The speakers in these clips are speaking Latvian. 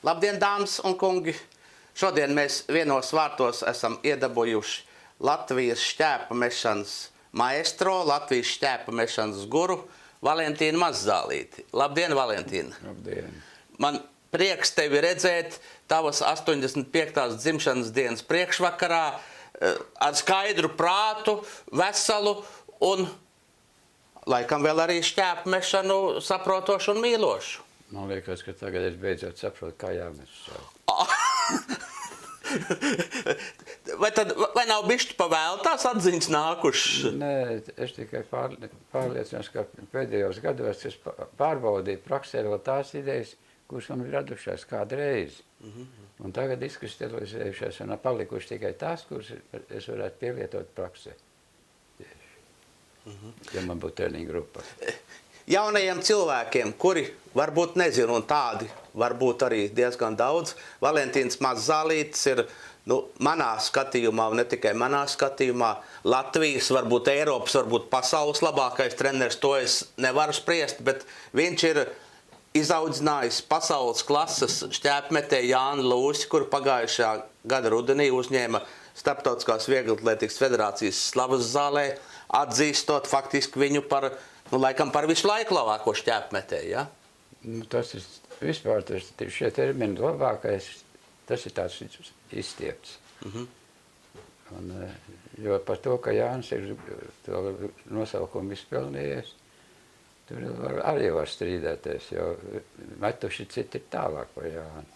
Labdien, dāmas un kungi! Šodien mēs vienos vārtos esam iedabūjuši Latvijas šķēpa mešanas maestro, Latvijas šķēpa mešanas guru Valentīnu Mazzālīti. Labdien, Valentīna! Labdien! Man prieks tevi redzēt tavas 85. dzimšanas dienas priekšvakarā ar skaidru prātu, veselu un laikam vēl arī šķēpa mešanu saprotošu un mīlošu. Man liekas, ka tagad es beidzot saprotu, kā jāmes šādi. Vai nav bišķi pa vēl tās atziņas nākušas? Nē, es tikai pārliecinās, ka pēdējos gados es pārbaudīju praksē vēl tās idejas, kuras man ir radušās kādu reizi. Un tagad izkristalizējušās un palikuši tikai tās, kuras es varētu pielietot praksē. Ja man būtu treniņa grupa. Jaunajiem cilvēkiem, kuri varbūt nezinu, un tādi varbūt arī diezgan daudz, Valentīns Mazzālītis ir manā skatījumā, un ne tikai manā skatījumā, Latvijas, varbūt Eiropas, varbūt pasaules labākais treneris, to es nevaru spriest, bet viņš ir izaudzinājis pasaules klases šķēpmetēju Jāni Lūsi, kuru pagājušajā gada rudenī uzņēma Starptautiskās vieglatlētikas federācijas slavas zālē, atzīstot faktiski viņu par laikam par visu laiku labāko šķēpmetēju, ja? Tas ir vispār, šie termini labākais, tas ir tāds izstiepts. Un, jo par to, ka Jānis ir to nosaukumu izpelnījies, tur arī var strīdēties, jo metuši citi ir tālāk par Jāni.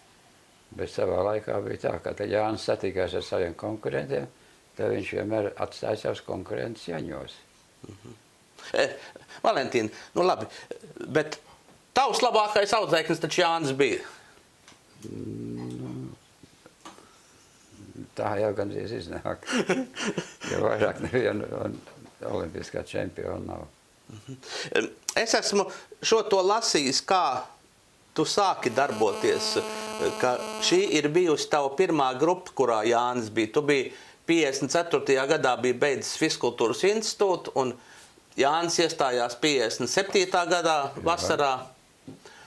Bet savā laikā bija tā, ka Jānis satikās ar saviem konkurentiem, tad viņš vienmēr atstāja savus konkurentus Jaņos. Valentīna, labi, bet tavs labākais audzēknis taču Jānis bija. Tā jau gandrīz iznāk, jo vairāk nevienu olimpiskā čempiona nav. Es esmu šo to lasījis, kā tu sāki darboties, ka šī ir bijusi tava pirmā grupa, kurā Jānis bija. Tu biji 54. gadā bija beidzis Fiskultūras institūtu, un Jānis iestājās 57. gadā vasarā,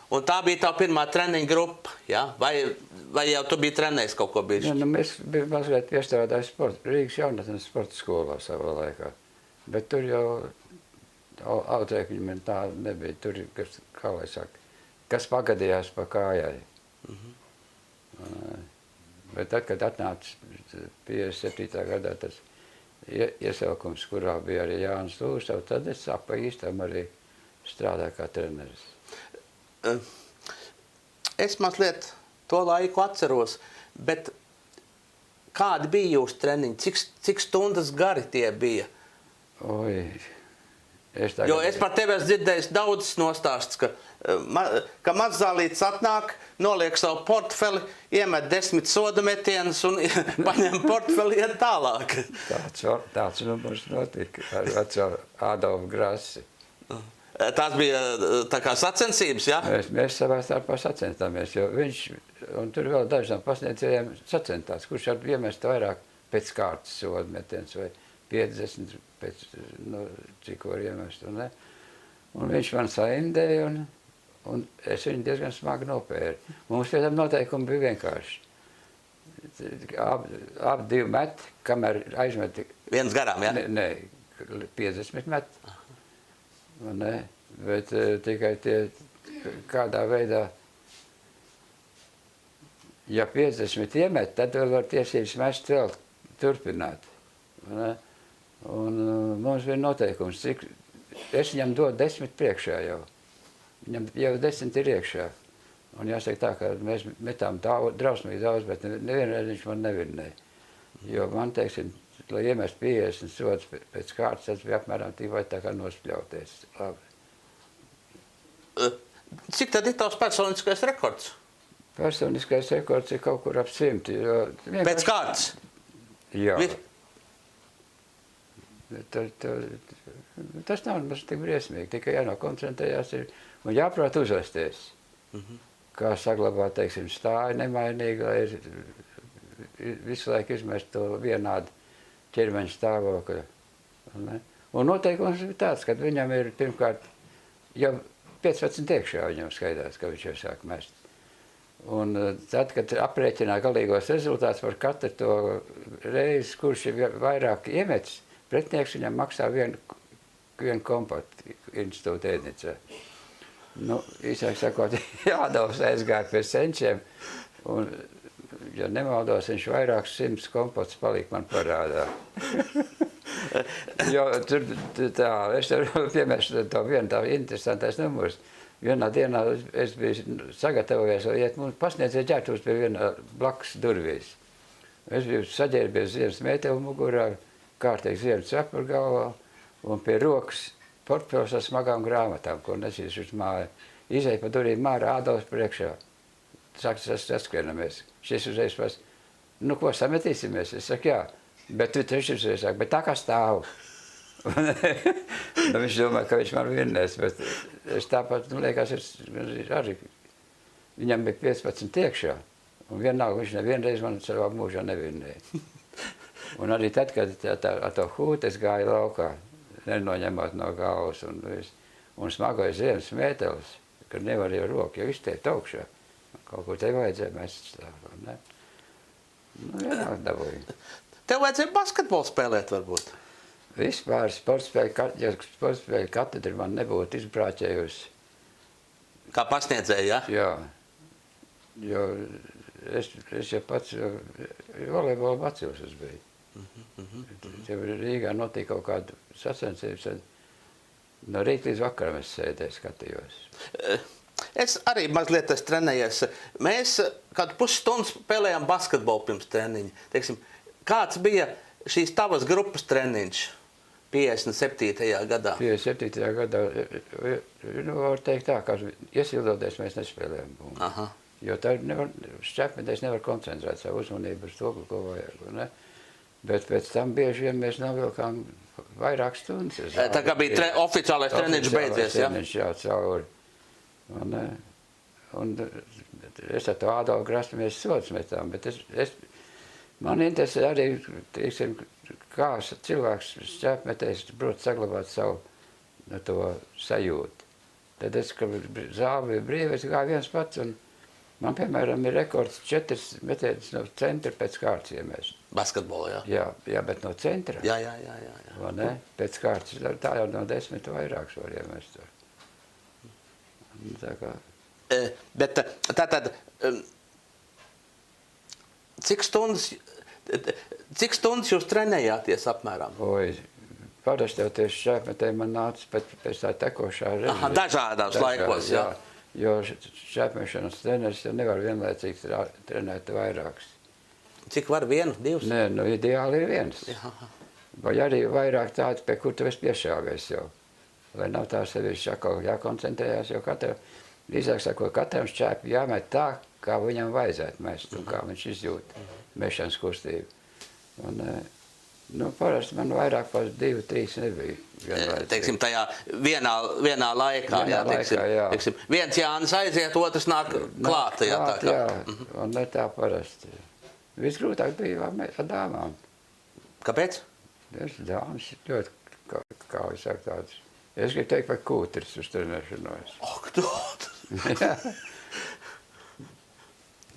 un tā bija tā pirmā treniņa grupa, ja? Vai jau tu biji trenējis kaut ko bijuši? Ja, mēs bijām mazliet piestrādājuši Rīgas jaunatnes sporta skolā savā laikā, bet tur jau audzēkņi man tā nebija, tur, kā lai saka, kas pagadījās pa kājai. Bet tad, kad atnāca 57. gadā tas iesaukums, kurā bija arī Jānis Lūsavs, tad es pa īstam arī strādāju kā treneris. Es mazliet to laiku atceros, bet kādi bija jūsu treniņi? Cik stundas gari tie bija? Oi, jo es par tevi esmu dzirdējis daudzas nostāstus, ka Mazzālītis atnāk, noliek savu portfeli, iemet 10 soda metienus un paņem portfeli iet tālāk. Tāds numurs notika ar veco Ādolfu Grasi. Tās bija tā kā sacensības, ja? Mēs savā starpā sacentāmies, jo viņš, un tur vēl dažām pasniedzējiem sacentās, kurš ar iemest vairāk pēc kārtas soda metienus vai 50 pēc, cik var iemest. Un viņš man saindēja, un es viņu diezgan smagi nopēru. Mums pēc tam noteikumi bija vienkārši. Ap 2 meti, kamēr aizmeti... Viens garām, ja? Nē, 50 meti. Bet tikai tie kādā veidā, ja 50 iemet, tad vēl var tiesības mest vēl turpināt. Un mums bija noteikums, cik es viņam dodu 10 priekšā jau. Viņam jau 10 ir iekšā. Un jāsaka tā, ka mēs metām drausmīgi daudz, bet nevienreiz viņš man nevinnēja. Jo man, teiksim, lai iemest 50 sodas pēc kārtas, tas bija apmēram tīvai tā kā nospļauties. Labi. Cik tad ir tavs personiskais rekords? Personiskais rekords ir kaut kur ap 100. Pēc kārtas? Jā. Tas nav nemaz tik briesmīgi, tikai jānokoncentrējās un jāprāt uzvesties. Kā saglabāt, teiksim, stāju nemainīgi, lai ir visu laiku izmest to vienādu ķermeņa stāvokli. Un noteikums ir tāds, ka viņam ir pirmkārt jau 15 iekšā viņam skaidrs, ka viņš jau sāk mest. Un tad, kad aprēķināja galīgos rezultātus par katru to reizi, kurš ir vairāk iemetis, pretinieks viņam maksā vienu kompaktu institūta ēdnicē. Nu, īsāk sakot, Ādams aizgāja pie senčiem, un, ja nemaldos, viņš vairākus 100 kompaktus palika man parādā. Jo tur tā, es tev piemēršu to vienu tā interesantais numurs. Vienā dienā es biju sagatavojies, lai iet mums pasniedziet ģērbtos pie viena blakus durvīs. Es biju saģērbies ziemas mētevu mugurā, kārtīgi ziemas cepuri galvā un pie rokas portfels ar smagām grāmatām, ko nesīšu uz māju. Izēju pa durvīm mārā Ādams priekšā. Saskrenamies. Šis uzreiz pas, nu ko, sametīsimies? Es saku, jā, bet tu taču uzreiz saka, bet tā kā stāvu. Nu, viņš domāja, ka viņš man vinnēs, bet es tāpat, nu, liekas, arī viņam bija 15 iekšā, un vienalga viņš nevienreiz man savā mūžā nevinnēja. Un arī tad, kad ar to hūti es gāju laukā, nenoņemot no galvas, un smagoja ziemas mētelis, kad nevarēja roku, jo izteikt augšā. Kaut ko te vajadzēja, mēs stāvam, ne? Nu, jā, dabūju. Tev vajadzēja basketbolu spēlēt, varbūt? Vispār sportspēļu katedra man nebūtu izbrāķējusi. Kā pasniedzēja, ja? Jā. Jo es jau pats volejbola bacils es biju. Tev Rīgā notika kaut kāda sacensības, no rīta līdz vakaram es sēdēju, skatījos. Es arī mazliet es trenējies. Mēs kādu pusstundu spēlējām basketbolu pirms treniņa. Teiksim, kāds bija šīs tavas grupas treniņš 57. gadā? 57. gadā, nu, var teikt tā, ka iesildoties mēs nespēlējām bumbu. Aha. Jo tā šķēpmetēs nevar koncentrēt savu uzmanību uz to, ko vajag, ne? Bet pēc tam bieži vien mēs novilkām vairāk stundas. Tā kā bija oficiālais treniņš beidzies, ja? Treniņš, jā, cauri. Un es ar to Ādolu grastamies sods metām, bet man interesē arī, teiksim, kā cilvēks šķēpmetējs prot saglabāt savu to sajūtu. Tad es, kad zāle bija brīva, es gāju viens pats, un man, piemēram, ir rekords 4 metēdus no centra pēc kārtas iemest. Basketbolu, jā? Jā, bet no centra. Jā. Vai ne? Pēc kārtas, tā jau no 10 vairāks var iemest. Tā kā... Bet tātad, cik stundas jūs trenējāties apmēram? Oi, parasti jau tieši šķēpmetēji man nāca pēc tā tekošā režīma. Aha, dažādās laikos, jā. Jo šķēpmešanas treneris jau nevar vienlaicīgi trenēt vairākus. Cik var vienu, divus? Nē, nu ideāli ir viens. Jā. Vai arī vairāk tādi, pie kur tu esi piešāvies jau. Lai nav tā sevišķi atkal jākoncentrējās, jo drīzāk sakot, katram šķēpi jāmet tā, kā viņam vajadzētu mest un kā viņš izjūt mešanas kustību. Un, nu, parasti man vairāk par 2-3 nebija. Teiksim, tajā vienā laikā, teiksim, viens Jānis aiziet, otrs nāk klāt, jā, tā kā. Jā, un ne tā parasti. Visgrūtāk bija ar dāmām. Kāpēc? Dāmas ļoti, kā es saku tādas. Es gribu teikt par kūtris uz trenēšanos.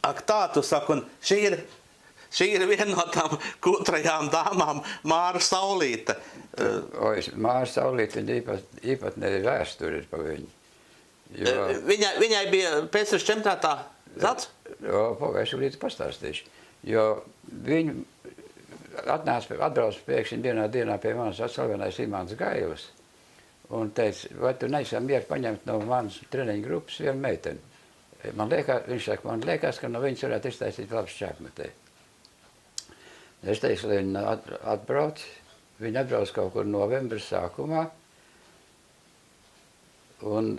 Ak, tā, tu saki, un šī ir viena no tām kūtrajām dāmām, Māra Saulīte. Māra Saulīte, viņa īpatnēji vēsturi ir pa viņu. Jo... Viņai bija pēctures čempionātā zelts? Pagājuši līdz pastāstīšu. Jo viņu atbrauc pēkšņi dienā pie manas atslavenais Imants Gailis. Un teica, vai tu neesi mieru paņemt no manas treniņu grupas vienu meiteni? Viņš saka, man liekas, ka no viņas varētu iztaisīt labu šķēpmetēju. Es teicu, lai viņa atbrauc. Viņa atbrauc kaut kur novembra sākumā. Un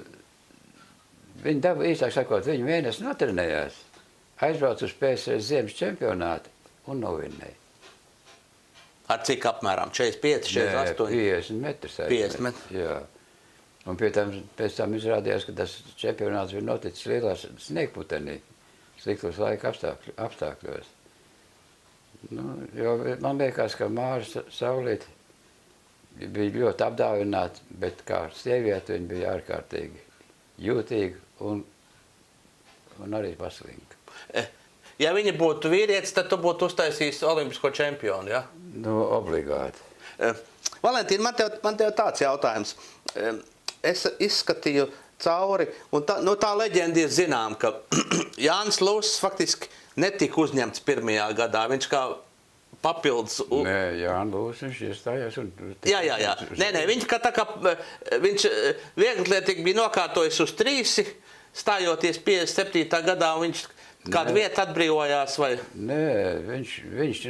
viņa dabū, īsāk sakot, viņa mēnesi notrenējās. Aizbrauc uz PSRS ziemas čempionātu un novinnēja. Ar cik apmēram? 45, 48? 50 metrus. 50 metri? Jā. Un pēc tam izrādījās, ka tas čempionāts bija noticis lielās sniegputenī, sliktos laika apstākļos. Nu, jo man liekas, ka Māra Saulīte bija ļoti apdāvināta, bet kā sieviete viņa bija ārkārtīgi jūtīga un arī paslinka. Ja viņi būtu vīrietis, tad tu būtu uztaisījis olimpisko čempionu, ja? Nu, obligāti. Valentīna, man tev tāds jautājums. Es izskatīju cauri, un tā leģenda ir zinām, ka Jānis Lūsis faktiski netika uzņemts pirmajā gadā. Viņš kā papildus... Nē, Jānis Lūsis, viņš iestājās un... Jā. Nē, viņš vieglietīgi bija nokārtojis uz 3, stājoties 57. gadā, un viņš kādu vietu atbrīvojās, vai? Nē, viņš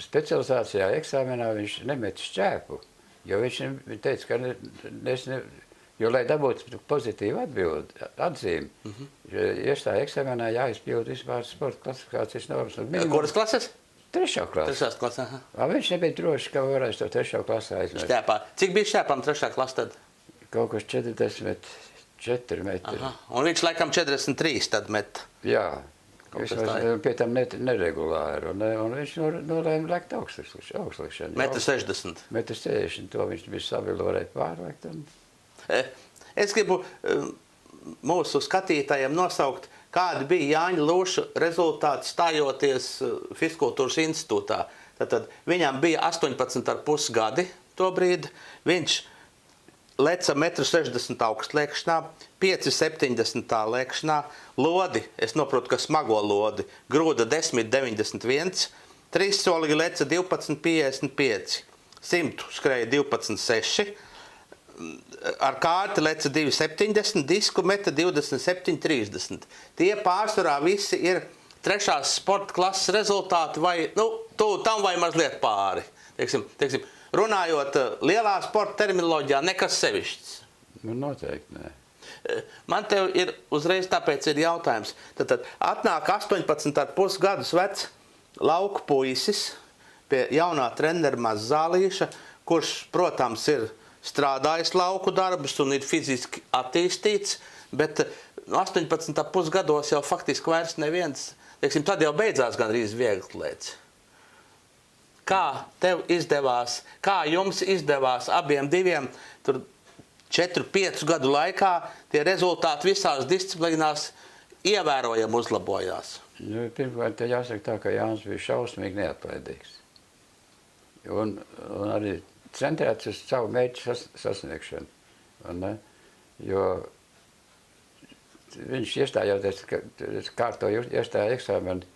specializācijā eksāmenā viņš nemet šķēpu, jo viņš teica, ka jo, lai dabūtu pozitīvu atzīmi, iestāja eksāmenā jāizpild vispār sporta klasifikācijas normas. Kuras klases? 3. klase. 3. klase, aha. Viņš nebija droši, ka varēs to 3. klasē aizmēt. Šķēpā. Cik bija šķēpām 3. klase tad? Kaut kas 44 metri. Aha. Un viņš laikam 43 tad met. Jā. Pie tam neregulāri. Un viņš nolēma lekt augstlikšanu. 1,60 m. 1,60 m. To viņš bija savilorēja pārlekt. Es gribu mūsu skatītājiem nosaukt, kādi bija Jāņa Lūša rezultāti stājoties Fiskultūras institūtā. Tad viņam bija 18,5 gadi to brīdi. Viņš leca 1,60 m augstliekšanā, 5,70 lēkšanā, lodi, es noprotu, ka smago lodi, grūda 10,91, 3 solīgi leca 12,55, 100 skrēja 12,6, ar kārti leca 2,70, disku meta 27,30. Tie pārsvarā visi ir 3. sporta klases rezultāti vai, tam vai mazliet pāri. Teiksim, runājot lielā sporta terminoloģijā, nekas sevišķs. Noteikti nē. Man tev ir uzreiz tāpēc ir jautājums. Tad atnāk 18,5 gadus vecs lauku puisis pie jaunā trenera Mazzālīša, kurš, protams, ir strādājis lauku darbus un ir fiziski attīstīts, bet 18,5 gados jau faktiski vairs neviens, tad jau beidzās gandrīz vieglietlēts. Kā tev izdevās, kā jums izdevās abiem diviem, tur 4-5 gadu laikā tie rezultāti visās disciplīnās ievērojami uzlabojās? Pirmkārt, jāsaka tā, ka Jānis bija šausmīgi neatlaidīgs. Un arī centrēts uz savu mērķu sasniegšanu. Jo viņš iestājoties, kārtoja iestāja eksāmenu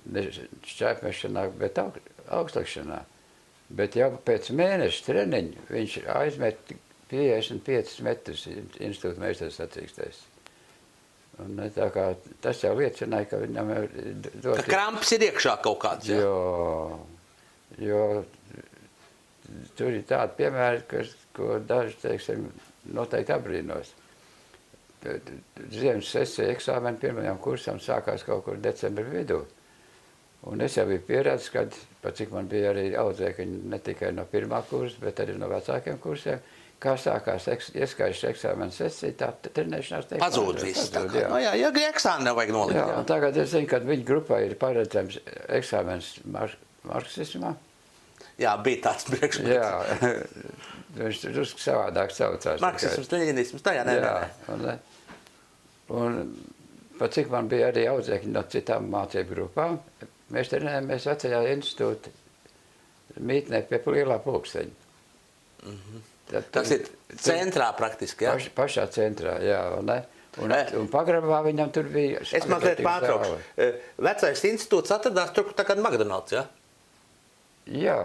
šķēpmešanā, bet augstlikšanā. Bet jau pēc mēneša treniņa viņš aizmet 55 metrus institūta meistars sacīkstēs. Tā kā tas jau liecināja, ka viņam ka kramps ir iekšā kaut kāds, jā? Jo tur ir tādi piemēri, ko daži, teiksim, noteikti abrīnos. Ziemas sesija eksāmeni pirmajam kursam sākās kaut kur decembra vidū. Un es jau biju pieredzis, kad, pat cik man bija arī audzēkļi ne tikai no pirmā kursa, bet arī no vecākiem kursiem, kā sākās ieskaišas eksāmena sesija, tā trenēšanās teikti. Pazūd viss. Jā, eksāmeni nevajag nolikt. Jā, un tagad es zinu, kad viņa grupā ir paredzams eksāmenis marksismā. Jā, bija tāds priekšmets. Jā, viņš drusku savādāk saucās. Marksisms, leņinisms, tā jā, nē. Un pat cik man bija arī audzēkļi no citām mācību grupām, mēs trenējāmies vecajā institūta mītnē pie lielā pulksteņa. Tas ir centrā praktiski, jā? Pašā centrā, jā. Un pagrabā viņam tur bija... Es mazliet pārtraukšu. Vecais institūts atradās tur, tā kā McDonald's, jā? Jā,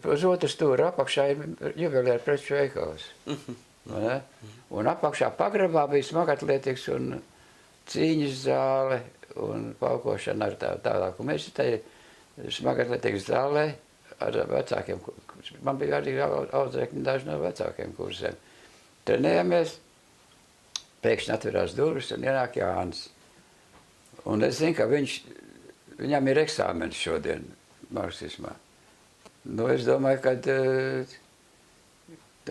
uz otru stūra apakšā ir juvelieru preču veikals. Un apakšā pagrabā bija smagatlietīgs un cīņas zāle un paukošana ar tālāk. Un mēs tajā smagatlietīgas zālē ar vecākiem, man bija arī audzēkņi daži no vecākiem kursiem. Trenējamies, pēkšņi atverās durvis un ienāk Jānis. Un es zinu, ka viņam ir eksāmenis šodien marksismā. Es domāju, ka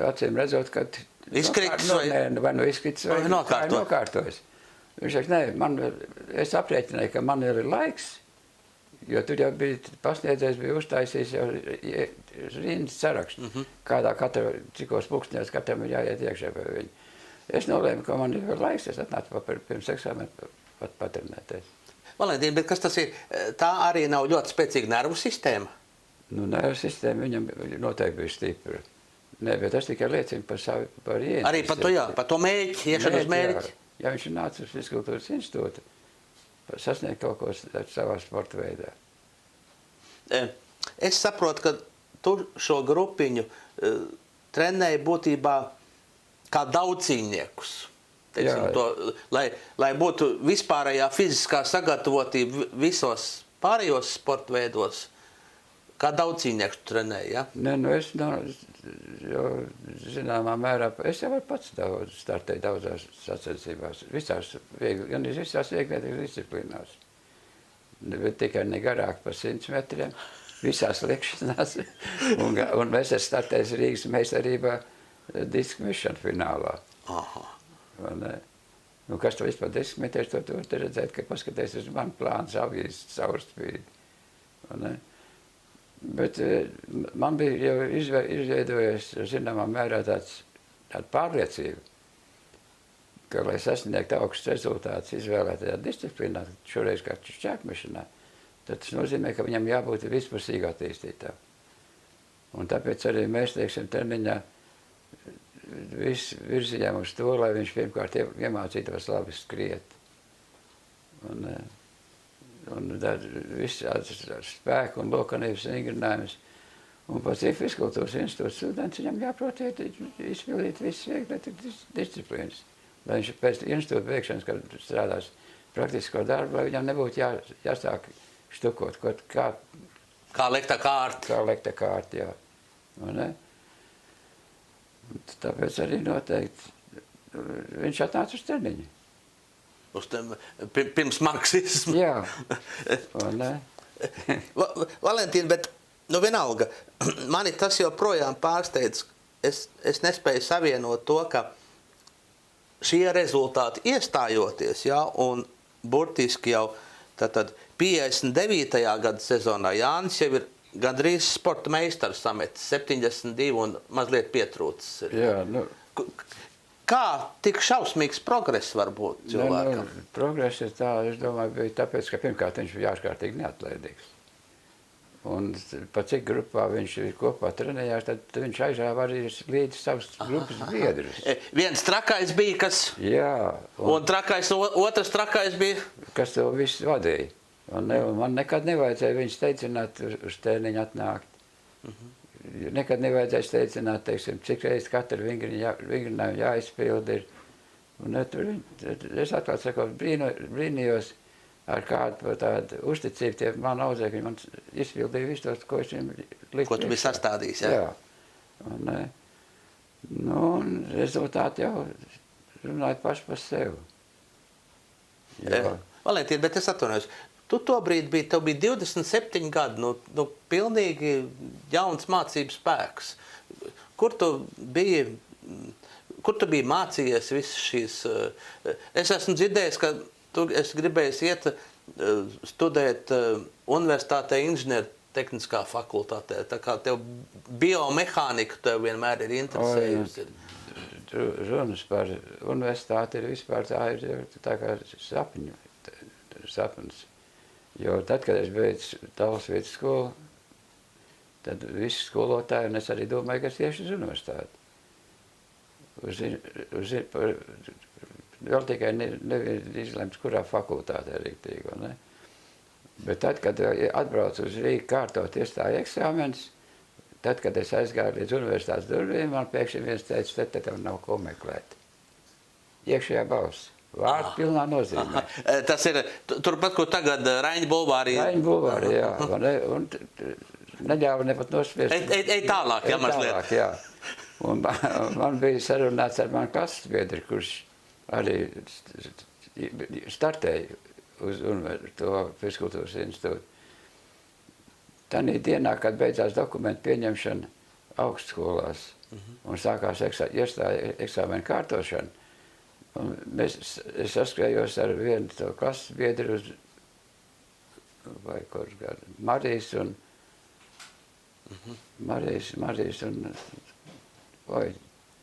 acīm redzot, ka izkrits vai izkrits vai nokārtojas. Viņš saka, es aprēķināju, ka man ir laiks, jo tur jau bija pasniedzējs, bija uztaisījis jau rindas sarakstu, kādā cikos pulkstņos katram ir jāiet iekšā pie viņa. Es nolēmu, ka man ir vēl laiks, es atnācu pirms eksāmena pat patrenēties. Valentīna, bet kas tas ir? Tā arī nav ļoti spēcīga nervu sistēma? Nu, nervu sistēma viņam noteikti bija stipra. Nē, bet tas tikai liecina par ieņemšanos. Arī par to, jā, par to mērķi, iešanu uz mērķi. Ja viņš nāca uz Fiziskultūras institūtu, sasniegt kaut ko savā sporta veidā. Es saprotu, ka tu šo grupiņu trenēji būtībā kā daudzcīņniekus. Lai būtu vispārējā fiziskā sagatavotība visos pārējos sporta veidos, kā daudzcīņnieks tu trenēji, ja? Nē, nu es jau zināmā mērā, es jau pats startēju daudzās sacensībās, gan visās vieglietīgas disciplīnās. Bet tikai ne garāk par 100 metriem. Visās liekšanās, un es esmu startējis Rīgas meistarībā disku mešanu finālā. Aha. Nu, kas to vispār disku metēs, to var redzēt, ka paskaties uz manu plānu savijas caurspīdi. Bet man bija jau izveidojies zināmā mērā tāda pārliecība, ka, lai sasniegtu augstus rezultātus izvēlētajā disciplīnā, šoreiz kā šķērsmešanā, tad tas nozīmē, ka viņam jābūt vispusīgi attīstītām. Un tāpēc arī mēs, teiksim, treniņā visu virzījām uz to, lai viņš pirmkārt iemācītos labi skriet. Un viss spēku un lokanības vingrinājumus. Un pēc Fiziskultūras institūta students viņam jāprot izpildīt visas vieglietīgas disciplīnas. Lai viņš pēc institūta beigšanas, kad strādās praktisko darbu, lai viņam nebūtu jāsāk štukot, kā lekta kārta. Kā lekta kārta, jā. Tāpēc arī noteikti viņš atnāca uz treniņu. Pirms marksismu. Jā. Valentīna, bet vienalga, mani tas joprojām pārsteidz. Es nespēju savienot to, ka šie rezultāti iestājoties, jā, un burtiski jau tātad 59. gada sezonā Jānis jau ir gandrīz sporta meistars sametis, 72 un mazliet pietrūcis. Jā, nu. Kā tik šausmīgs progress var būt cilvēkam? Nu, progress ir tā, es domāju, bija tāpēc, ka pirmkārt viņš bija ārkārtīgi neatlaidīgs. Un pa cik grupā viņš kopā trenējās, tad viņš aizrāva arī līdz savus grupas biedrus. Viens trakais bija, kas... Jā. Un otrs trakais bija... Kas to visu vadīja. Un man nekad nevajadzēja viņus teicināt uz treniņu atnākt. Nekad nevajadzēja teicināt, teiksim, cik reiz katru vingrinājumu jāizpild ir. Un es atklāt sakot, brīnījos ar kādu tādu uzticību tie man audzēkļi, man izpildīja visu tos, ko es viņam liku. Ko tu biji sastādījis, jā? Jā. Un rezultāti jau runāja paši par sevi. Valentīna, bet es atvainojos. Tu tobrīd tev bija 27 gadi, nu pilnīgi jauns mācības spēks. Kur tu biji mācījies visas šīs? Es esmu dzirdējis, ka tu esi gribējis iet studēt universitātē inženiertehniskā fakultātē. Tā kā tev biomehānika tev vienmēr ir interesējusi. Runas par universitāti ir vispār tā kā sapnis. Jo tad, kad es beidzu Talsvietas skolu, tad visi skolotāji, un es arī domāju, ka es tieši uz universitāti. Vēl tikai izlemts, kurā fakultātē rīktīgi, ne? Bet tad, kad atbraucu uz Rīgu kārtot iestāju eksāmenis, tad, kad es aizgāju līdz universitātes durvīm, man pēkšņi viens teica, te tev nav ko meklēt. Iekšējā balss. Vārds pilnā nozīmē. Tas ir turpat, kur tagad Raņa bulvārī. Raņa bulvārī, jā. Un neļāva ne pat nospiest. Ej tālāk, jā, mazliet. Tālāk, jā. Un man bija sarunāts ar manu klases biedru, kurš arī startēja uz to Fiziskultūras institūtu. Tanī dienā, kad beidzās dokumentu pieņemšana augstskolās un sākās iestāja eksāmenu kārtošana, es saskrējos ar vienu to klases biedru uz Marijas un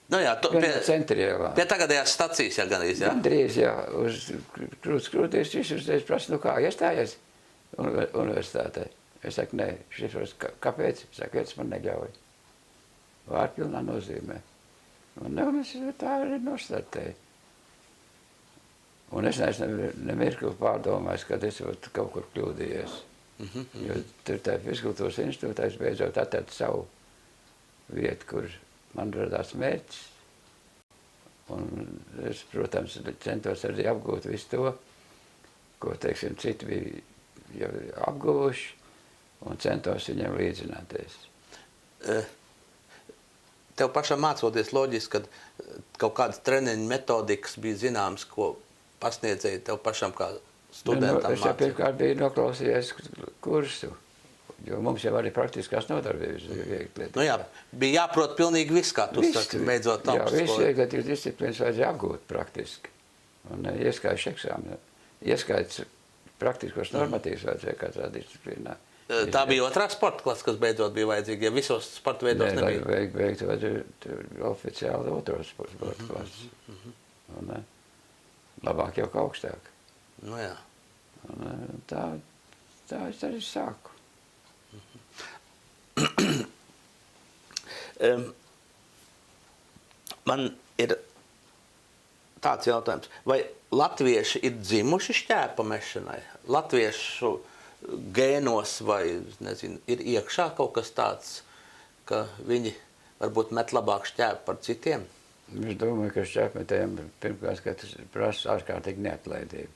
Nu jā, centrielā. Pie tagadējās stacijas, jā, ganīs, jā? Gandrīz, jā, uz krūtis uzreiz prasa, nu kā, iestājies universitātē? Es saku, nē, šifros, kāpēc? Es saku, viens man neļauj. Vārpilnā nozīmē. Un es tā arī nostartēju. Un es neesmu nemirkli pārdomājis, kad es kaut kur kļūdījies. Jo tur tā Fizkultūras institūtā es beidzot atradu savu vietu, kur man radās mērķis. Un es, protams, centos arī apgūt visu to, ko, teiksim, citi bija jau apguvuši, un centos viņiem līdzināties. Tev pašam mācoties loģiski, kad kaut kādas treniņu metodikas bija zināmas, ko pasniedzēji tev pašam kā studentam Es jau pirmkārt biju noklausījies kursu, jo mums jau arī praktiskās nodarbības vieglietas. Nu jā, bija jāprot pilnīgi viss, kā tu saki, beidzot augstskolu. Jā, viss vieglietas disciplīnas vajadzēja apgūt praktiski. Un ieskaišu eksāmenu. Ieskaits praktiskos normatīvus vajadzēja katrā disciplīnā. Tā bija otrā sporta klasa, kas beidzot bija vajadzīga, ja visos sporta veidos nebija? Nē, beigt vajadzēja oficiāli otro sporta klasi. Un labāk jau kā augstāk. Nu jā. Un tā es arī sāku. Man ir tāds jautājums, vai latvieši ir dzimuši šķēpa mešanai? Latviešu gēnos vai, nezinu, ir iekšā kaut kas tāds, ka viņi varbūt met labāk šķēpu par citiem? Es domāju, ka šķēpmetējiem pirmkārt, ka tas prasa ārkārtīgi neatlaidību.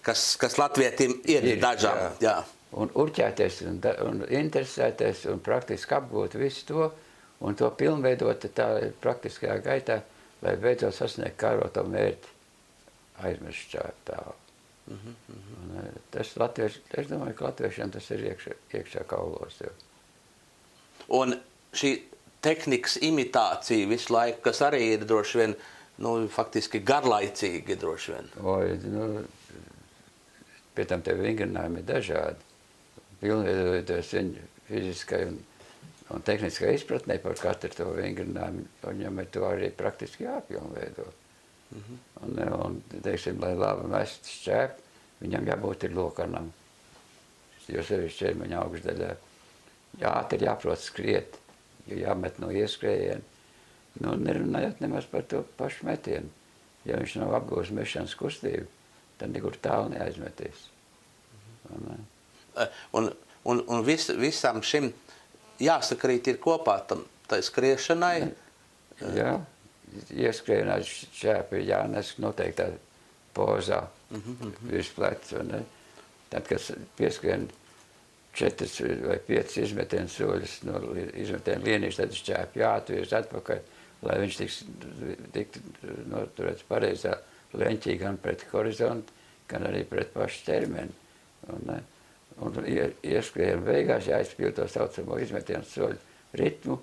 Kas latvietim ir dažām, jā. Un urķēties un interesēties un praktiski apgūt visu to un to pilnveidot tā praktiskajā gaitā, lai beidzot sasniegt kāroto mērķi, aizmirst šķēpu tālu. Tas latvieši, es domāju, ka latviešiem tas ir iekšā kaulos jau. Un šī tehnikas imitācija visu laiku, kas arī ir droši vien, faktiski garlaicīgi droši vien. Pie tam tie vingrinājumi ir dažādi. Pilnveidojoties viņa fiziskai un tehniskai izpratnē par katru to vingrinājumu, viņam ir to arī praktiski jāpilnveido. Un, teiksim, lai labi mest šķēpu, viņam jābūt ir lokanam. Jo sevišķi ķermeņa augšdaļā. Ātri jāprot skriet, jo jāmet no ieskrējiena. Nerunājot nemaz par to pašu metienu. Ja viņš nav apgūs mešanas kustību, tad nekur tālu neaizmetīs. Un visam šim jāsakrīt ir kopā tai skriešanai? Jā, ieskrienā šķēpi ir jānes noteiktā pozā virs pleca. Tad, kad pieskrien 4 vai 5 izmetienu soļus no izmetienu līnijas, tad šķēpi jāatvirz atpakaļ, lai viņš tiktu noturēts pareizā leņķī gan pret horizontu, gan arī pret pašu ķermeni. Un ieskrien beigās jāizpild to saucamo izmetienu soļu ritmu,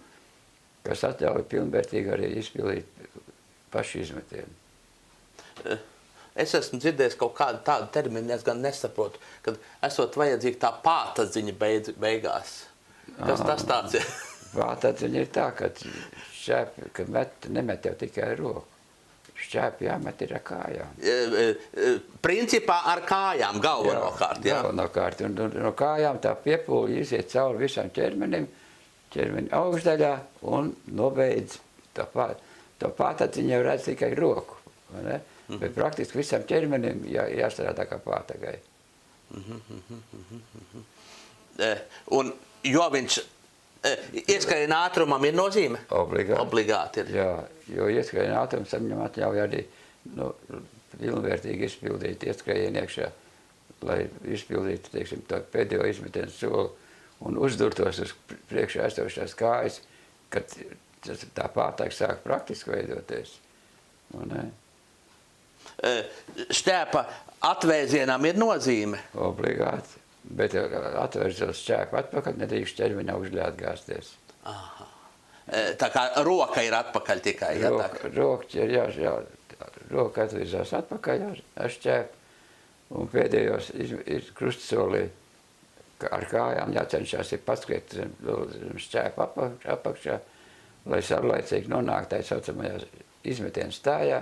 kas atļauj pilnvērtīgi arī izpildīt pašu izmetienu. Es esmu dzirdējis kaut kādu tādu terminu, es gan nesaprotu, kad esot vajadzīga tā pātadziņa beigās. Kas tas tāds ir? Pātadziņa ir tā, ka šķēpi, kad nemet jau tikai ar roku. Šķēpi jāmet ir ar kājām. Principā ar kājām, galvenokārt. Jā, galvenokārt. Un no kājām tā piepūļa iziet cauri visam ķermenim, ķermeņa augšdaļā un nobeidz to pātadziņu jau redz tikai roku. Bet praktiski visam ķermenim jāstrādā kā pātagai. Un jo viņš ieskrējiena ātrumam ir nozīme? Obligāti ir. Jā, jo ieskrējiena ātrums viņam atļauj arī pilnvērtīgi izpildīt ieskrējienu iekšā, lai izpildītu, teiksim, tā pēdējo izmetienu soli un uzdurtos uz priekšā esošās kājas, kad tā pātaga sāk praktiski veidoties. Šķēpa atvēzienam ir nozīme? Obligāti. Bet atvērzos šķēpu atpakaļ, nedrīkst ķermeņa augšdaļā atgāzties. Aha. Tā kā roka ir atpakaļ tikai? Roka atvirzās atpakaļ ar šķēpu un pēdējos krustsolī ar kājām jācenšas ir paskriet šķēpu apakšā lai savlaicīgi nonāktu tā saucamajā izmetienu stājā,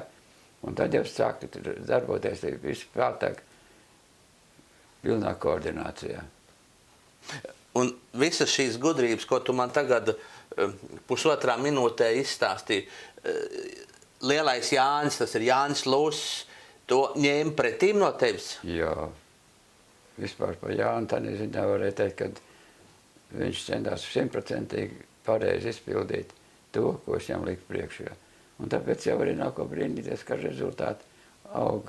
un tad jau sāka darboties visu prātāk pilnā koordinācijā. Un visas šīs gudrības, ko tu man tagad pusotrā minūtē izstāstīji, lielais Jānis, tas ir Jānis Lūss, to ņēma pretīm no tevis? Jā, vispār par Jānu tādā ziņā varēja teikt, ka viņš centās 100% pareizi izpildīt to, ko es viņam liku priekšā. Un tāpēc jau arī nav ko brīnīties, ka rezultāti aug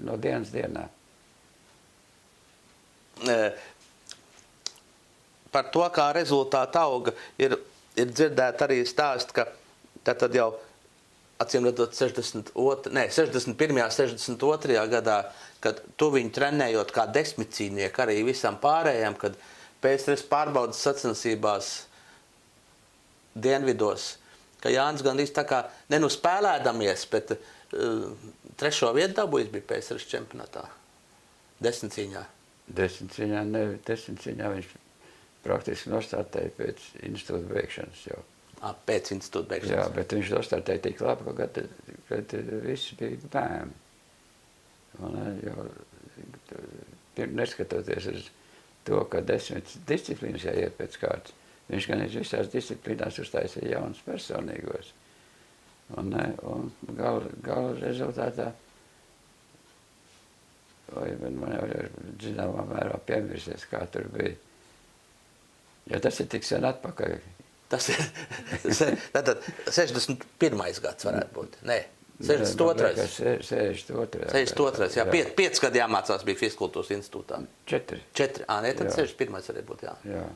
no dienas dienā. Par to, kā rezultāti auga, ir dzirdēt arī stāst, ka tad jau acīm redzot 61. 62. gadā, kad tu viņu trenējot kā desmitcīnieku arī visam pārējiem, kad PSRS pārbaudas sacensībās dienvidos, ka Jānis gandrīz tā kā spēlēdamies, bet 3. vietu dabūjis bija PSRS čempionātā. Desmitcīņā. Desmitcīņā viņš praktiski nostartēja pēc institūta beigšanas jau. Pēc institūta beigšanas. Jā, bet viņš nostartēja tik labi, kad visi bija bēni. Neskatoties uz to, ka 10 disciplīnas jāiet pēc kārtas, viņš gan visās disciplīnās uztaisīja jaunas personīgos. Un gala rezultātā, man jau ir zināmā mērā piemirsies, kā tur bija. Ja tas ir tik sen atpakaļ. Tas ir tātad 61. gads varētu būt. Nē, 62. 62. Jā, 5 gadi jāmācās bija Fizkultūras institūtā. 4. Nē, tad 61. varētu būt, jā. Jā.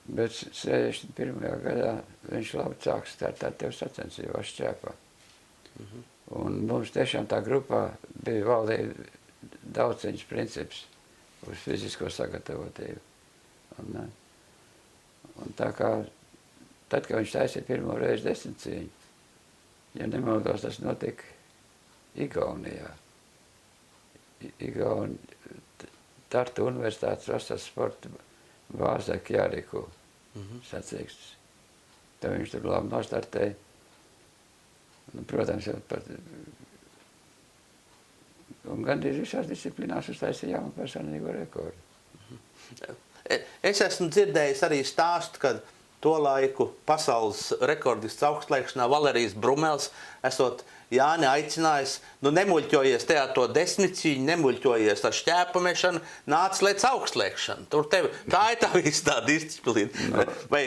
Bet 61. gadā viņš labi sāk startēt tev sacensībās Šķēpā. Un mums tiešām tā grupā bija valdīja daudziņas princips uz fizisko sagatavotību. Un tā kā, tad, kad viņš taisīja pirmo reizi desmitcīņu, ja nemaldos, tas notika Igaunijā. Tartu universitātes vasaras sporta bāzē Kjāriku sacīkstes. Tad viņš tur labi nostartēja. Protams, jau pat un gandrīz visās disciplīnās uztaisīja jaunu personīgo rekordu. Es esmu dzirdējis arī stāstu, kad to laiku pasaules rekordists augstslēgšanā Valerijs Brumels esot Jāni aicinājis, nemuļķojies tajā to desmitcīņu, nemuļķojies ar šķēpamešanu, nāc lēc augstslēgšanu. Tur tev, tā ir tā viss tā disciplīna. No. Vai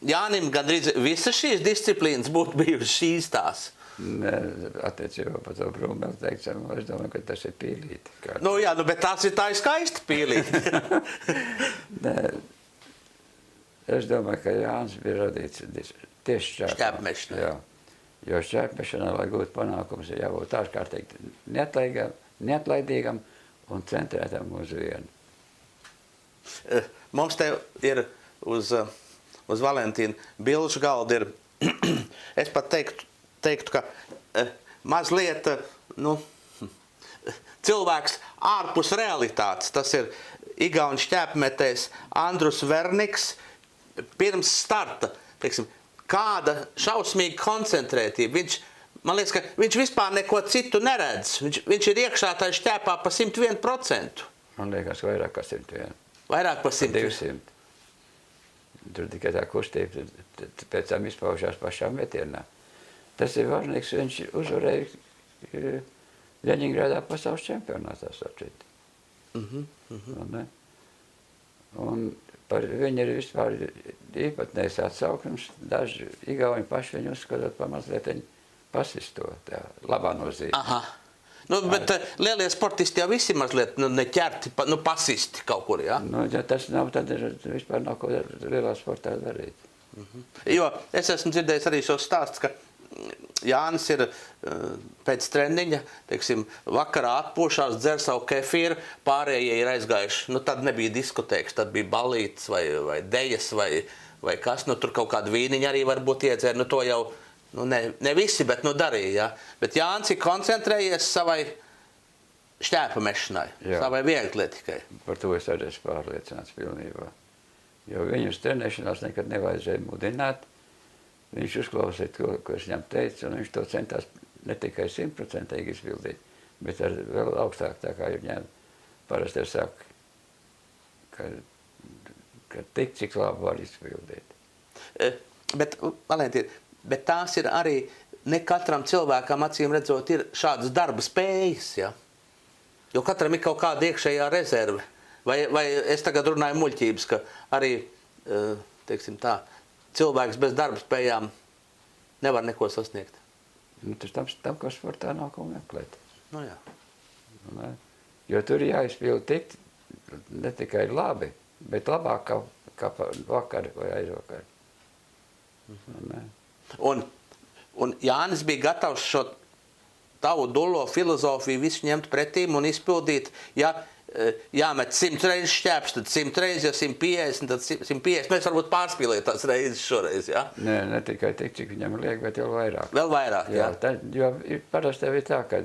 Jānim gandrīz visas šīs disciplīnas būtu bijušas šīs tās? Nē, attiecībā par to Brumelu teikšanu, es domāju, ka tas ir pīlīti. Jā, bet tās ir tā skaista pīlīti. Nē, es domāju, ka Jānis bija radīts tieši šķēpmešanā. Jā, jo šķēpmešanā, lai gūtu panākumus, ir jābūt ārkārtīgi neatlaidīgam un centrētam uz vienu. Mums te ir uz Valentīna bilžu galda ir, es pat teiktu, ka mazliet cilvēks ārpus realitātes. Tas ir igauņu šķēpmetējs Andrus Verniks pirms starta. Teiksim, kāda šausmīga koncentrētība. Man liekas, ka viņš vispār neko citu neredz. Viņš ir iekšā tajā šķēpā pa 101%. Man liekas, vairāk kā 101. Vairāk pa 100. 200. Tur tikai tā kustība pēc tam izpaužās pašā metienā. Tas ir Varniks, viņš uzvarēja Ļeņingradā pasaules čempionātā sacīt. Un par viņu ir vispār īpatnējs atsaukums. Daži igauņi paši viņu uzskatot pa mazliet pasisto, tā labā nozīmē. Aha. Bet lielie sportisti jau visi mazliet neķerti, pasisti kaut kur, jā? Ja tas nav, tad vispār nav ko lielā sportā darīt. Jo es esmu dzirdējis arī šo stāsts, ka Jānis ir pēc treniņa, teiksim, vakarā atpūšās, dzer savu kefīru, pārējie ir aizgājuši. Tad nebija diskotēks, tad bija balītes vai dejas vai kas. Tur kaut kādu vīniņu arī varbūt iedzēra. To jau ne visi, bet darīja. Ja? Bet Jānis ir koncentrējies savai šķēpamešanai, savai vieglatlētikai. Par to es arī esmu pārliecināts pilnībā. Jo viņus trenēšanās nekad nevajadzēja mudināt. Viņš uzklausīja to, ko es viņam teicu, un viņš to centās ne tikai 100% izpildīt, bet ar vēl augstāk, tā kā viņam parasti saka, ka tik, cik labi var izpildīt. Bet, Valentīna, bet tās ir arī, ne katram cilvēkam, acīm redzot, ir šādas darba spējas, ja? Jo katram ir kaut kāda iekšējā rezerve. Vai es tagad runāju muļķības, ka arī, teiksim tā, cilvēks bez darba spējām nevar neko sasniegt? Nu, tas tam, ko sportā nav ko meklēt. Nu jā. Jo tur jāizpild tik, ne tikai labi, bet labāk kā vakar vai aizvakar. Un Jānis bija gatavs šo tavu dullo filozofiju visu ņemt pretīm un izpildīt, ja jāmet 100 reizes šķēps, tad 100 reizes, ja 150, tad 150. Mēs varbūt pārspīlēt tās reizes šoreiz, jā? Nē, ne tikai tik, cik viņam liek, bet vēl vairāk. Vēl vairāk, jā? Jo parasti tev ir tā, ka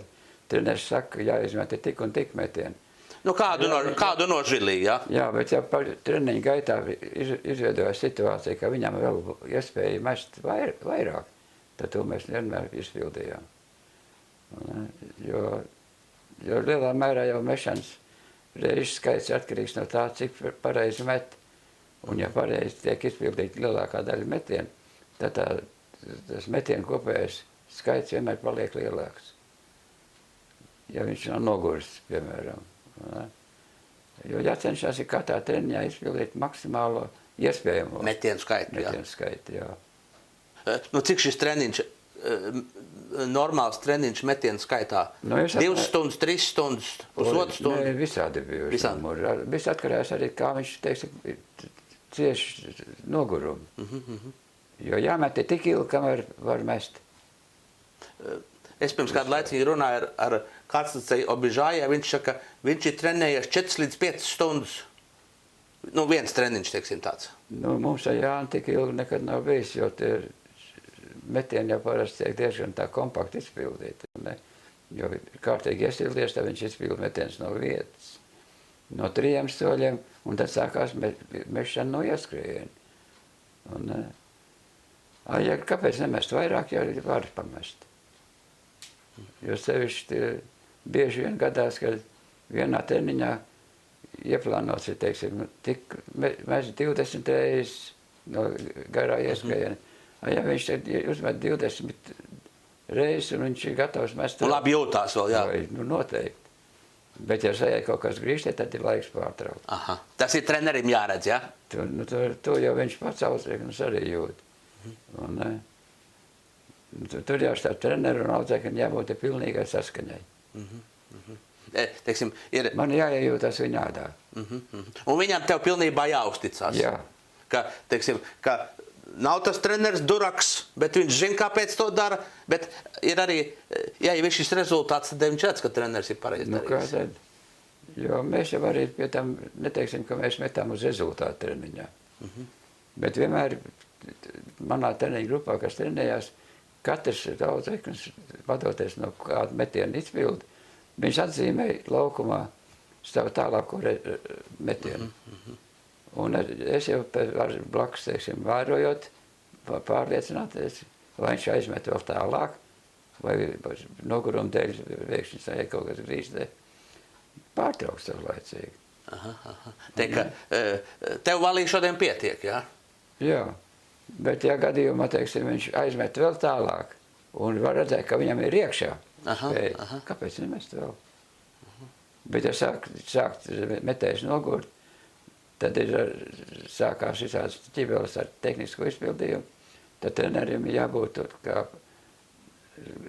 treneris saka, jāizmet tik un tik metienu. Nu, kādu no žilī, jā? Jā, bet ja par treniņu gaitā izveidojas situācija, ka viņam vēl iespēja mest vairāk, tad to mēs vienmēr izpildījām. Jo lielā mērā jau mešanas reižu skaits atkarīgs no tā, cik pareizi met. Un ja pareizi tiek izpildīta lielākā daļa metienu, tad tas metienu kopējais skaits vienmēr paliek lielāks. Ja viņš nav noguris, piemēram. Jo jācenšas ir katrā treniņā izpildīt maksimālo iespējamo metienu skaitu, jā. Nu, cik šis treniņš, normāls treniņš metienu skaitā? 2 stundas, 3 stundas, pusotru stundu? Nē, visādi bijuši. Viss atkarās arī, kā viņš, teiksim, cieši nogurumu. Jo jāmet tik ilgi, kamēr var mest. Es pirms kādu laiciņu runāju ar Karstacēju Obižājā, viņš saka, viņš ir trenējies 4 līdz 5 stundas. Nu, viens treniņš, teiksim tāds. Nu, mums ar Jāni tik ilgi nekad nav bijis, jo tie metieni jau parasti tiek diezgan tā kompakti izpildīti. Jo kārtīgi iesildies, tad viņš izpild metiens no vietas. No 3 soļiem, un tad sākās mešana no ieskrējiena. Ja kāpēc nemest vairāk, ja var pamest? Jo sevišķi bieži vien gadās, ka vienā treniņā ieplānots ir, teiksim, mēs 20 reizes no garā ieskrējiena. Ja viņš uzmet 20 reizes un viņš ir gatavs mest... Un labi jūtās vēl, jā? Nu, noteikti. Bet, ja sajai kaut kas grīžtē, tad ir laiks pārtraukt. Aha. Tas ir trenerim jāredz, jā? To jau viņš pats audzēknis arī jūt. Tur jau starp treneru un audzēkni jābūt pilnīgai saskaņai. Teiksim, ir... Man jāiejūtas viņa ādā. Un viņam tev pilnībā jāuzticās. Jā. Ka, teiksim, ka nav tas treneris duraks, bet viņš zina, kāpēc to dara, bet ir arī, ja ir šis rezultāts, tad viņš redz, ka treneris ir pareizi darījis. Kā tad? Jo mēs jau arī pie tam neteiksim, ka mēs metām uz rezultātu treniņā. Bet vienmēr manā treniņa grupā, kas trenējās, katrs audzēknis, vadoties no kādu metienu izpildi, viņš atzīmēja laukumā savu tālāko metienu. Un es jau blakus, teiksim, vērojot, pārliecināties, vai viņš aizmet vēl tālāk, vai noguruma dēļ vēkšņi sajai kaut kas grīzdē. Pārtrauks tev laicīgi. Tev valī šodien pietiek, jā? Jā, bet ja gadījumā, teiksim, viņš aizmet vēl tālāk, un var redzēt, ka viņam ir iekšā spēja, kāpēc nemest vēl? Bet ja sākt metējs nogurt, tad sākās visādas ķibeles ar tehnisko izpildījumu, tad trenerim jābūt kā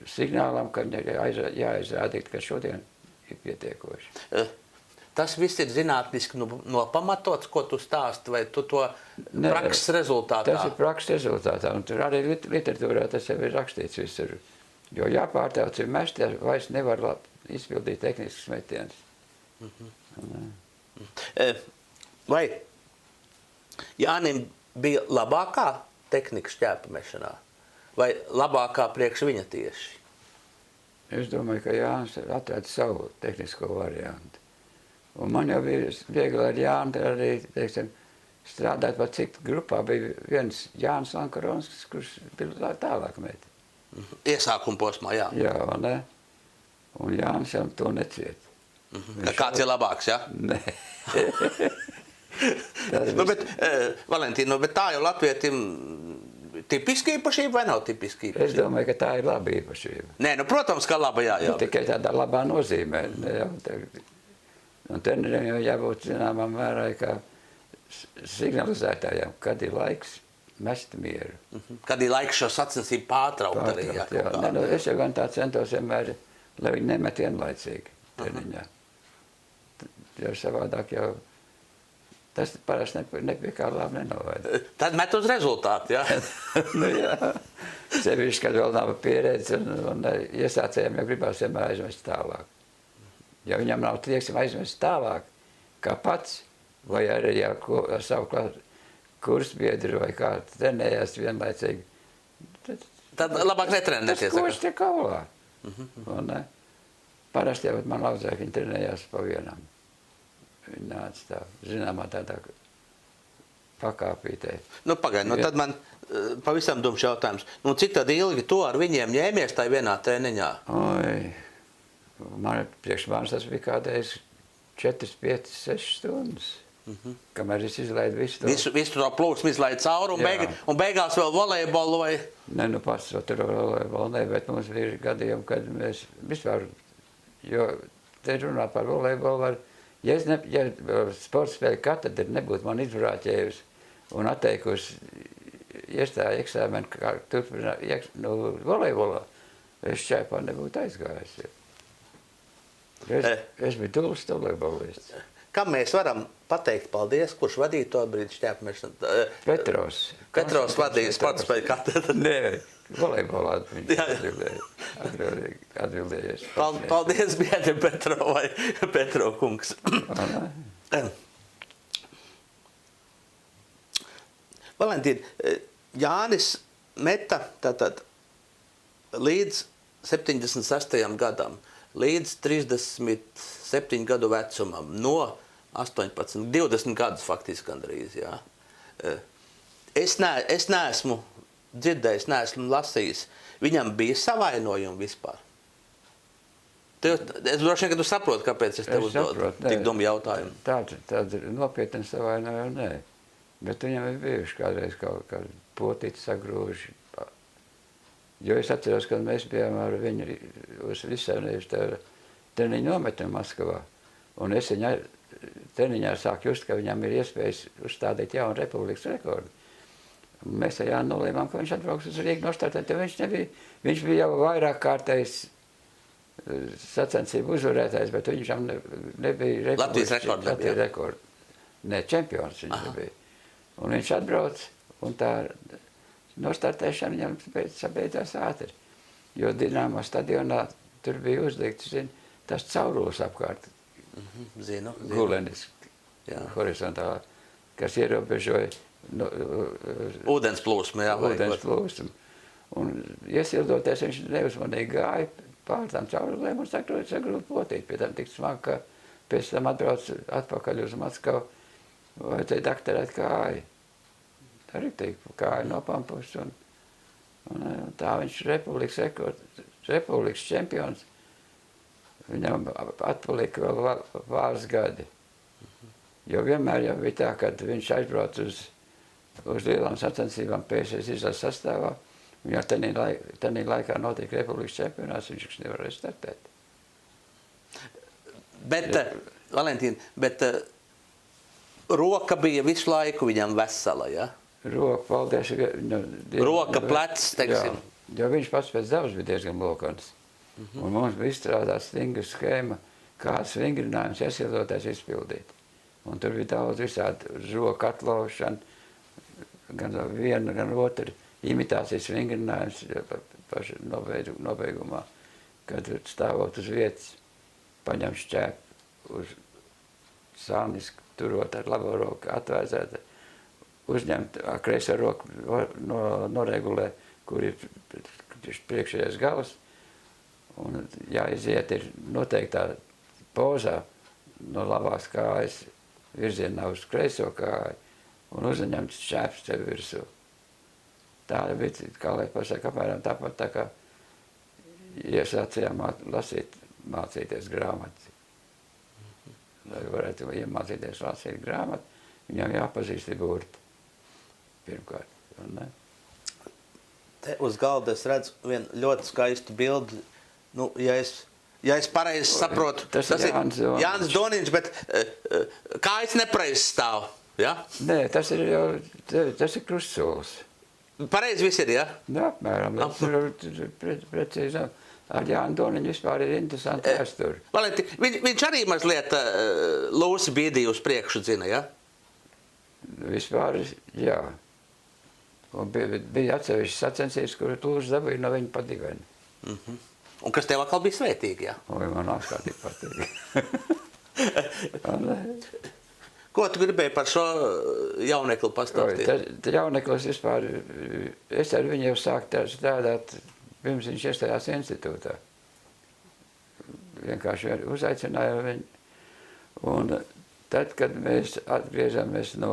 signālam, ka jāizrādīt, ka šodien ir pietiekoši. Tas viss ir zinātniski nopamatots, ko tu stāsti, vai tu to prakses rezultātā? Tas ir prakses rezultātā, un tur arī literatūrā tas jau ir rakstīts visur. Jo jāpārtauc ir mest, ja vairs nevar izpildīt tehniskas metienas. Vai Jānim bija labākā tehnika šķēpa mešanā? Vai labākā priekš viņa tieši? Es domāju, ka Jānis atrada savu tehnisko variantu. Un man jau bija viegli ar Jāni arī, teiksim, strādāt pat citu grupā, bija viens Jānis Lankaronskis, kurš bija tālāk met. Iesākuma posmā, jā. Jā, vai ne? Un Jānis jau to neciet. Kāds ir labāks, jā? Nē. Nu, bet, Valentīna, bet tā jau latvietim tipiski īpašība vai nav tipiski īpašība? Es domāju, ka tā ir laba īpašība. Nē, nu, protams, ka laba, jā. Tikai tādā labā nozīmē. Un treneriem jau jābūt zināmā mērā, kā signalizētājiem, kad ir laiks mest mieru. Kad ir laiks šo sacensību pārtraukt arī, jā. Ne, nu, es jau gan tā centos vienmēr, lai viņi nemet vienlaicīgi treniņā. Jo savādāk jau tas parasti nepie kā labi nenovaida. Tad met uz rezultātu, jā? Nu jā, sevišķi, kad vēl nav pieredze un iesācējiem jau gribās vienmēr aizmest tālāk. Ja viņam nav tieksim aizmest tālāk, kā pats, vai arī jau ar savu kursbiedru vai kā trenējās vienlaicīgi, tad labāk netrenēties. Tas koši tie kaulā. Un, parasti jau man laudzēki, viņi trenējās pa vienam. Viņi nāca tā, zināmā tādā pakāpītē. Nu, pagaid, tad man pavisam dumšs jautājums. Nu, cik tad ilgi to ar viņiem ņēmies tai vienā treniņā? Oi, priekš manis tas bija kādreiz 4, 5, 6 stundas. Kamēr es izlaidu visu to. Visu to plūksmu izlaidu cauri un beigās vēl volejbolu vai? Ne, nu pats tur volejbolu ne, bet mums bija gadījumi, kad mēs vispār, jo te runā par volejbolu var, ja sporta spēļu katedra nebūtu man izbrāķējusi un atteikusi iestāju eksāmenu, kā turpināt volejbolā, es šķēpā nebūtu aizgājis. Es biju dublis volejbolists. Kam mēs varam pateikt paldies, kurš vadīja to brīdi šķēpmešanu? Petros. Petros vadīja sporta spēļu katedru. Nē, volejbolā viņš atbildējies. Paldies, biedri Petro vai Petro kungs. Valentīna, Jānis meta tātad līdz 76. gadam, līdz 37 gadu vecumam, no 18, 20 gadus faktiski gandrīz, jā. Es neesmu dzirdējis, neesmu lasījis. Viņam bija savainojumi vispār. Es droši vien, ka tu saproti, kāpēc es tev uzdodu tik dumu jautājumu. Tāda nopietna savainojuma, nē. Bet viņam ir bijuši kādreiz kaut kā potīti sagrūži. Jo es atceros, kad mēs bijām ar viņu uz visēnējuši treniņu nometni Maskavā. Un es viņā treniņā sāku just, ka viņam ir iespējas uzstādīt jaunu republikas rekordu. Mēs ar Jānu nolēmām, ka viņš atbrauks uz Rīgu nostartēt, jo viņš bija jau vairāk kārtējs sacensību uzvarētājs, bet viņam nebija Latvijas rekordu. Nē, čempions viņš bija. Un viņš atbrauc, un tā nostartēšana viņam sabeidzās ātri. Jo Dinamo stadionā tur bija uzlikts, tas caurulis apkārt. Zinu. Gulenis, horizontālā, kas ierobežoja ūdens plūsmu, jā. Ūdens plūsmu. Un iesildoties, viņš neuzmanīgi gāja pār tām caurulēm un sagrūda potīt. Pie tam tik smagi, ka pēc tam atbrauc atpakaļ uz Maskavu, vajadzēja dakterēt kāju. Tā arī teik, kāju nopampus. Un tā viņš republikas čempions. Viņam atpalika vēl pāris gadi. Jo vienmēr jau bija tā, kad viņš aizbrauc uz lielām sacensībām PSS izlases sastāvā, un jau tenī laikā notiek republikas čempionāts, viņš nevarēja startēt. Bet, Valentīna, roka bija visu laiku viņam vesela, ja? Roka, paldies. Roka, plecs, teiksim. Jā, jo viņš pats pēc dabas bija diezgan lokans. Un mums bija izstrādāta stingra schēma, kāds vingrinājums iesildoties izpildīt. Un tur bija daudz visādi roku atlaušana, gan viena, gan otra imitācijas vingrinājums paša nobeigumā, kad stāvot uz vietas, paņem šķēpu uz sānisku, turot ar labo roku atvēzēt, uzņemt kreiso roku, noregulē, kur ir priekšējais gals, un jāiziet ir noteiktā pozā no labās kājas virzienā uz kreiso kāju, un uzņemt šķēpus tev virsū. Tāda bija, kā lai pasaka, apmēram tāpat tā kā iesācījām mācīties grāmatu. Lai varētu iemācīties lasīt grāmatu, viņam jāpazīst burti pirmkārt. Ne? Te uz galda es redzu vienu ļoti skaistu bildi. Nu, ja es pareizi saprotu, tas ir Jānis Doniņš, bet kājas nepareizi stāv. Ja? Nē, tas ir krustsolis. Pareizi viss ir, ja? Jā, apmēram. Precīzi. Ar Jānu Doniņu vispār ir interesanti vēsturi. Valenti, viņš arī mazliet lūsi bīdīja uz priekšu zina, ja? Vispār, jā. Un bija atsevišķas sacensības, kur lūsi dabīja no viņa pa diveni. Un kas tev atkal bija svētīgi, ja? Oi, man ārkārtīgi patīk. Ko tu gribēji par šo jaunekli pastāstīt? Jauneklis vispār, es ar viņu jau sāku strādāt, pirms viņš iestājās institūtā. Vienkārši uzaicināju viņu. Un tad, kad mēs atgriežamies no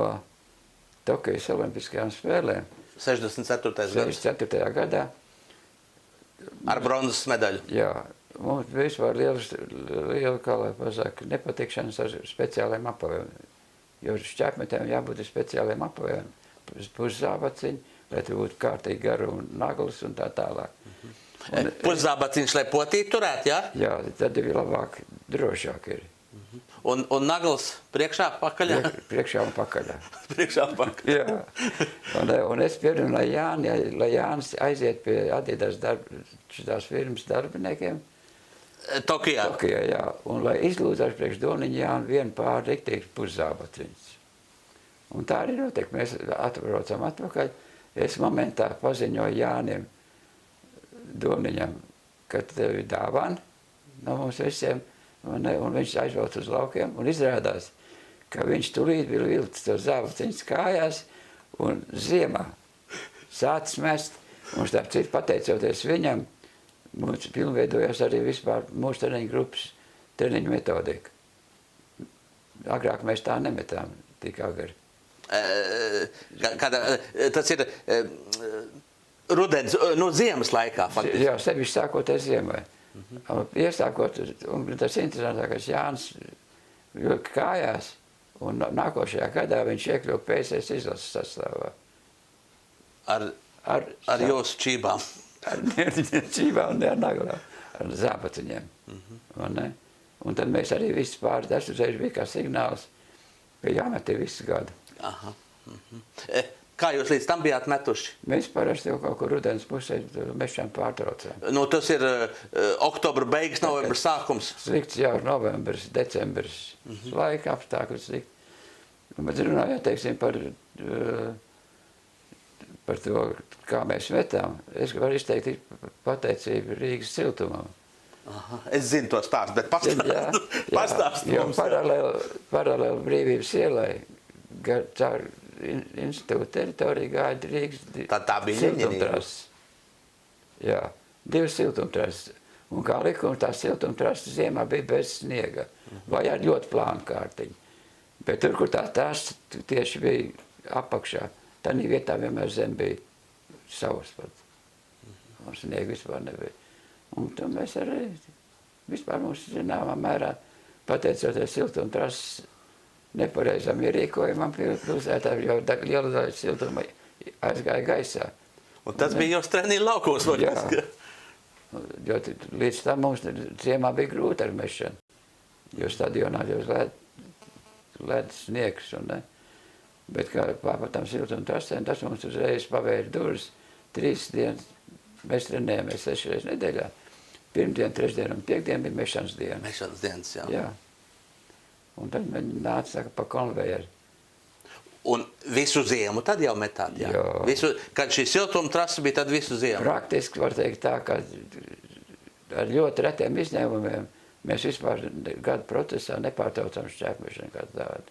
Tokijas olimpiskajām spēlēm, 64. gadā, ar bronzas medaļu. Jā, mums vispār liela, kā lai pasaka, nepatikšanas ar speciāliem apaviem. Jo šķēpmetēm jābūt speciāliem apaviem, puszābaciņi, lai tur būtu kārtīgi garu un naglas un tā tālāk. Puszābaciņš, lai potīti turētu, jā? Jā, tad ir labāk, drošāk ir. Un naglas priekšā, pakaļā? Priekšā un pakaļā. Priekšā un pakaļā. Jā. Un es pierunāju Jāni, lai Jānis aiziet pie Adidas šitās firmas darbiniekiem. Tokijā. Tokijā, jā. Un lai izlūdzās priekš Doniņa Jāni vienu pār riktīgs puszābaciņus. Un tā arī notiek. Mēs atbraucam atpakaļ. Es momentā paziņoju Jānim Doniņam, ka tev ir dāvana no mums visiem. Un viņš aizbrauc uz laukiem un izrādās, ka viņš tulīt bija vilcis to zābaciņus kājās un ziemā sācis mest. Un starp citu, pateicoties viņam, mums pilnveidojās arī vispār mūsu treniņu grupas treniņu metodika. Agrāk mēs tā nemetām tik agri. Tas ir rudens, no ziemas laikā faktiski. Jā, sevišķi sākoties ziemai. Iesākot, un tas interesantākais Jānis vilka kājās, un nākošajā gadā viņš iekļuva PSS izlases sastāvā. Ar jūsu čībām? Ar čībām un ar naglām, ar zābaciņiem. Un tad mēs arī visi pāri, tas uzreiz bija kā signāls, ka jāmet ir visu gadu. Aha. Kā jūs līdz tam bijāt metuši? Mēs parasti jau kaut kur rudens pusē mešām pārtraucām. Nu, tas ir oktobra beigas, novembra sākums. Slikts jau novembris, decembris, laika apstākļus slikti. Bet runājot, teiksim, par to, kā mēs metām, es varu izteikt pateicību Rīgas siltumam. Aha. Es zinu to stāstu, bet pastāst mums. Paralēli Brīvības ielai, caur institūta teritorija gāja Rīgas siltumtrases. Jā, 2 siltumtrases. Un kā likums, tās siltumtrases ziemā bija bez sniega. Vai ar ļoti plānu kārtiņu. Bet tur, kur tās tieši bija apakšā, tad vietā vienmēr zem bija savs pats. Un sniega vispār nebija. Un tad mēs arī vispār mums zināmā mērā, pateicoties siltumtrases nepareizam ierīkojumam pilsētā, jo liela daļa siltuma aizgāja gaisā. Un tas bija jūs treniņu laukos? Jā, jo līdz tam mums ziemā bija grūti ar mešanu, jo stadionā jau ledus sniegs. Bet kā pa tam siltuma trasēm, tas mums uzreiz pavēra durvis. 3 dienas mēs trenējamies 6 reizes nedēļā. Pirmdien, trešdien un piekdien bija mešanas diena. Mešanas dienas, jā. Jā. Un tad viņi nāca pa konvejeri. Un visu ziemu tad jau metāt, jā? Visu, kad šī siltuma trasa bija, tad visu ziemu? Praktiski var teikt tā, ka ar ļoti retiem izņēmumiem mēs vispār gadu procesā nepārtraucam šķēpmešanu kā tādu.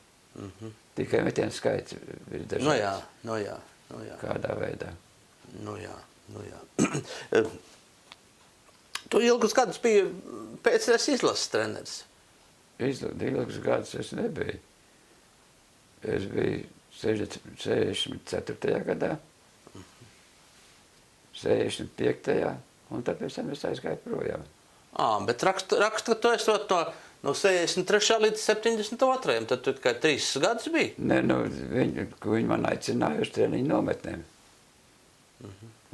Tikai metienu skaits ir dažāds. No jā. Kādā veidā. No jā. Tu ilgus gadus biji PSS izlases treneris. Ilgus gadus es nebiju. Es biju 64. gadā, 65. un tad pēc tam es aizgāju projām. Bet raksta, ka tu esot no 63. līdz 72. Tad tu tikai 3 gadus biji? Nē, nu, viņi man aicināja uz treniņu nometnēm.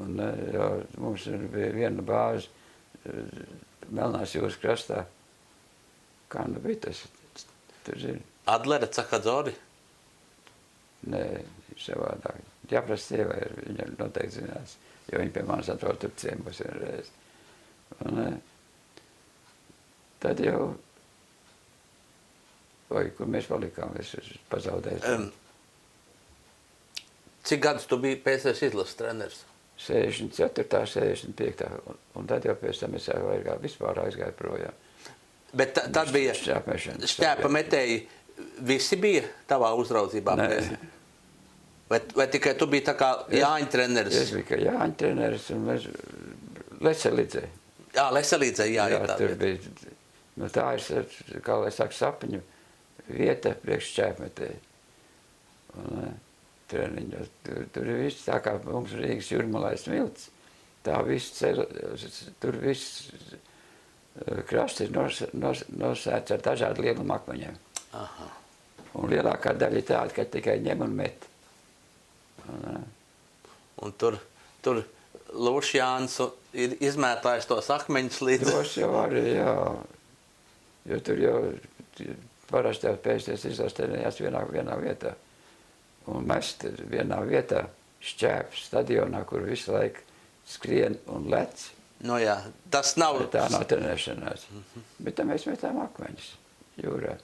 Un jā, mums bija viena bāze Melnās jūras krastā. Kā nu bija tas? Tur zini? Adlere, Cakadzori? Nē, savādāk. Jāprasa sievai, viņa noteikti zinās, jo viņa pie manis atrod tur ciemos vienreiz. Un tad jau, kur mēs palikām, es pazaudēju. Cik gadus tu biji PSV izlases treneris? 64. 65. Un tad jau pēc tam es vispār aizgāju projām. Bet tad bija šķēpa metēji, visi bija tavā uzraudzībā? Nē. Vai tikai tu biji tā kā Jāņa treneris? Es biju kā Jāņa treneris un mēs Leselīdzē. Jā, Leselīdzē, jā, tur bija. Nu, tā ir, kā lai saka, sapņu vieta priekš šķēpmetēji. Un treniņos. Tur ir viss tā kā mums Rīgas Jūrmalais Milts. Tā viss tur viss krasts ir nosēts ar dažādu lielumu akmeņiem. Aha. Un lielākā daļa ir tāda, ka tikai ņem un met. Un tur Lūšs Jānis ir izmētājis tos akmeņus līdz... Tos jau arī, jā. Jo tur jau parasti jau pēsties izlastēnījās vienā vietā. Un mest vienā vietā šķēps stadionā, kur visu laiku skrien un lec. No jā, tas nav... Tā nav trenēšanās. Bet tā mēs metām akmeņus jūrā.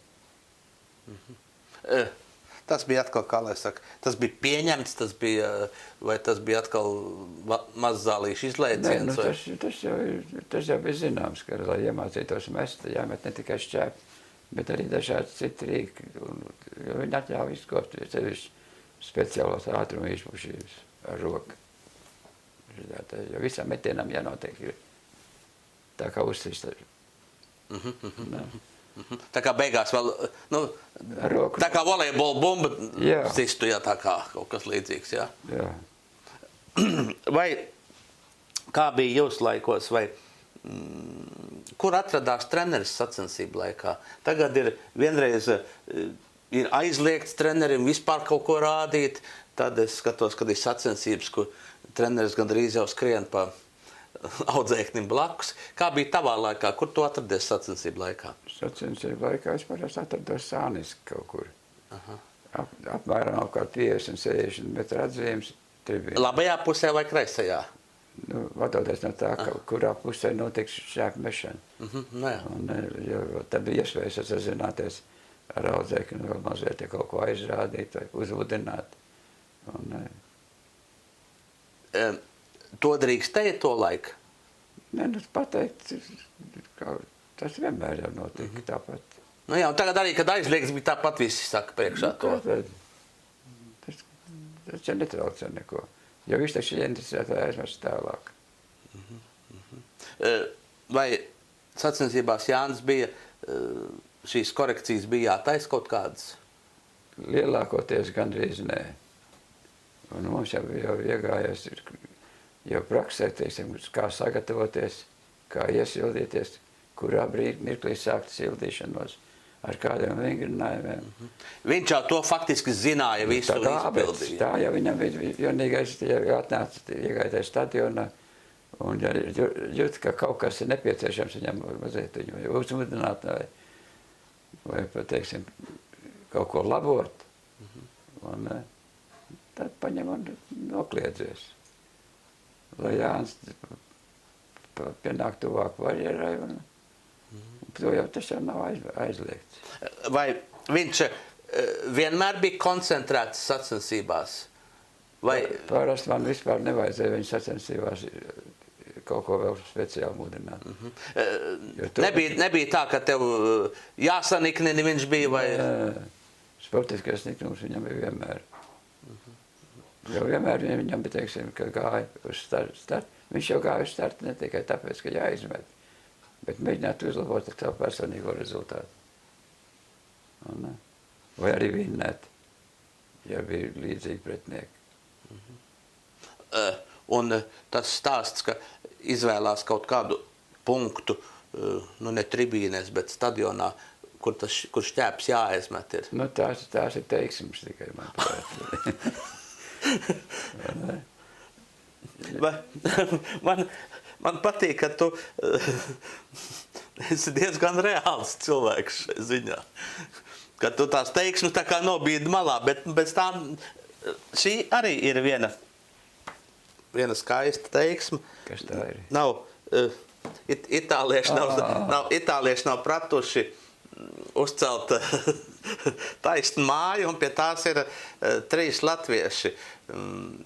Tas bija atkal, kā lai saka, tas bija pieņemts, vai tas bija atkal mazzālīšu izlaiciens? Nē, tas jau bija zināms, ka, lai iemācītos mest, jāmet ne tikai šķēpi, bet arī dažādi citi rīki. Jo viņi atļauj izkopt sevišķi speciālos ātruma izpušības ar roku. Jo visam metienam jānotiek ir tā kā uzsist. Tā kā beigās vēl, tā kā volejbola bumba sistu, jā, tā kā kaut kas līdzīgs, jā? Jā. Vai, kā bija jūsu laikos, vai kur atradās treneris sacensību laikā? Tagad ir vienreiz ir aizliegts trenerim vispār kaut ko rādīt, tad es skatos, kad ir sacensības, kur treneris gandrīz jau skrien pa audzēknim blakus. Kā bija tavā laikā? Kur tu atradies sacensību laikā? Sacensību laikā es parasti atrados Sāniski kaut kur. Apmēram kaut 50-60 metru atzīmes tribīna. Labajā pusē vai kreisajā? Nu, vadoties no tā, kurā pusē notiks šķēpa mešana. Un tad bija iespējas sazināties ar audzēkni, vēl mazliet kaut ko aizrādīt vai uzvudināt. To drīkstēja to laiku? Nē, nu pateikt, tas vienmēr jau notika tāpat. Nu jā, un tagad arī, kad aizliegts, bija tāpat visi saka priekšā to. Tas jau netraucē neko. Jo viņš taču ieinteresēt vai aizmest tālāk. Vai sacensībās Jānis bija, šīs korekcijas bija jātais kaut kādas? Lielākoties gandrīz nē. Un mums jau iegājies jau praksē, teiksim, kā sagatavoties, kā iesildīties, kurā mirklī sākt sildīšanos, ar kādiem vingrinājumiem. Viņš jau to faktiski zināja, visu izpildīja. Tā jau viņam bija vienīgais, ja atnāca iegājoties stadionā, un ja jūt, ka kaut kas ir nepieciešams viņam mazliet viņu uzmudināt, vai teiksim, kaut ko labot, un tad paņem un nokliedzēs. Lai Jānis pienāk tuvāk barjerai, un to jau tas jau nav aizliegts. Vai viņš vienmēr bija koncentrēts sacensībās? Vai... Parasti man vispār nevajadzēja viņa sacensībās kaut ko vēl speciāli mudināt. Nebija tā, ka tev jāsaniknini viņš bija, vai... Sportiskais niknums viņam bija vienmēr. Jo vienmēr viņam bija, teiksim, ka gāja uz startu. Viņš jau gāja uz startu ne tikai tāpēc, ka jāizmet, bet mēģināt uzlabot ar savu personīgo rezultātu. Vai arī vinnēt. ja bija līdzīgi pretinieki. Un tas stāsts, ka izvēlās kaut kādu punktu, nu ne tribīnēs, bet stadionā, kur šķēps jāaizmet ir. Nu, tās ir teiksmes tikai, man patīk, ka tu esi diezgan reāls cilvēks šai ziņā. Ka tu tās teiksmes tā kā nobīdi malā, bet bez tā šī arī ir viena skaista teiksme. Kas tā ir? Nav, itālieši nav pratuši uzcelt taisnu māju, un pie tās ir 3 latvieši.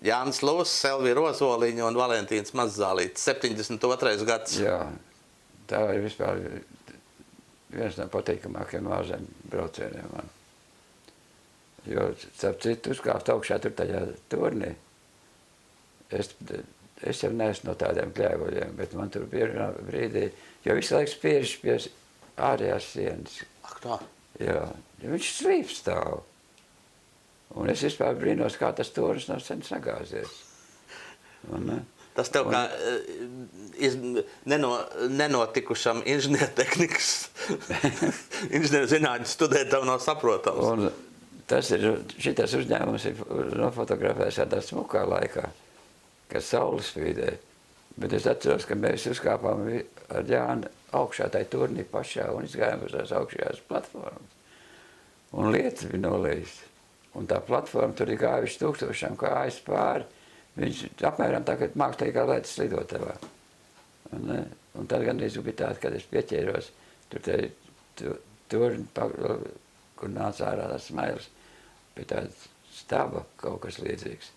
Jānis Lūss, Elvija Rozoliņa un Valentīns Mazzālītis, 72. gads. Jā, tā ir vispār viens no patīkamākajiem ārzemju braucieniem man. Jo, starp citu, uzkāpt augšā tur tajā turnī. Es jau neesmu no tādiem kļēvoļiem, bet man tur vienā brīdī, jo visu laiku spiež pie ārējās sienas. Ak tā? Jā, jo viņš slīp stāv. Un es vispār brīnos, kā tas turis nav sen sagāzies. Tas tev kā nenotikušam inženiertehnikas inženierzinātņu studētam nav saprotams. Un šitas uzņēmums ir nofotografējis tādā smukā laikā, kad saule spīdēja. Bet es atceros, ka mēs uzkāpām ar Jāni augšā tai turnī pašā un izgājām uz tās augšējās platformas. Un lietas bija nolējis. Un tā platforma tur ir gājuši 1000 kājas pāri. Viņš apmēram tā, kad mākslīgā lietas lidotavā. Un tad gan bija tāda, kad es pieķēros, tur, kur nāca ārā tās smailes, pie tāda staba kaut kas līdzīgs.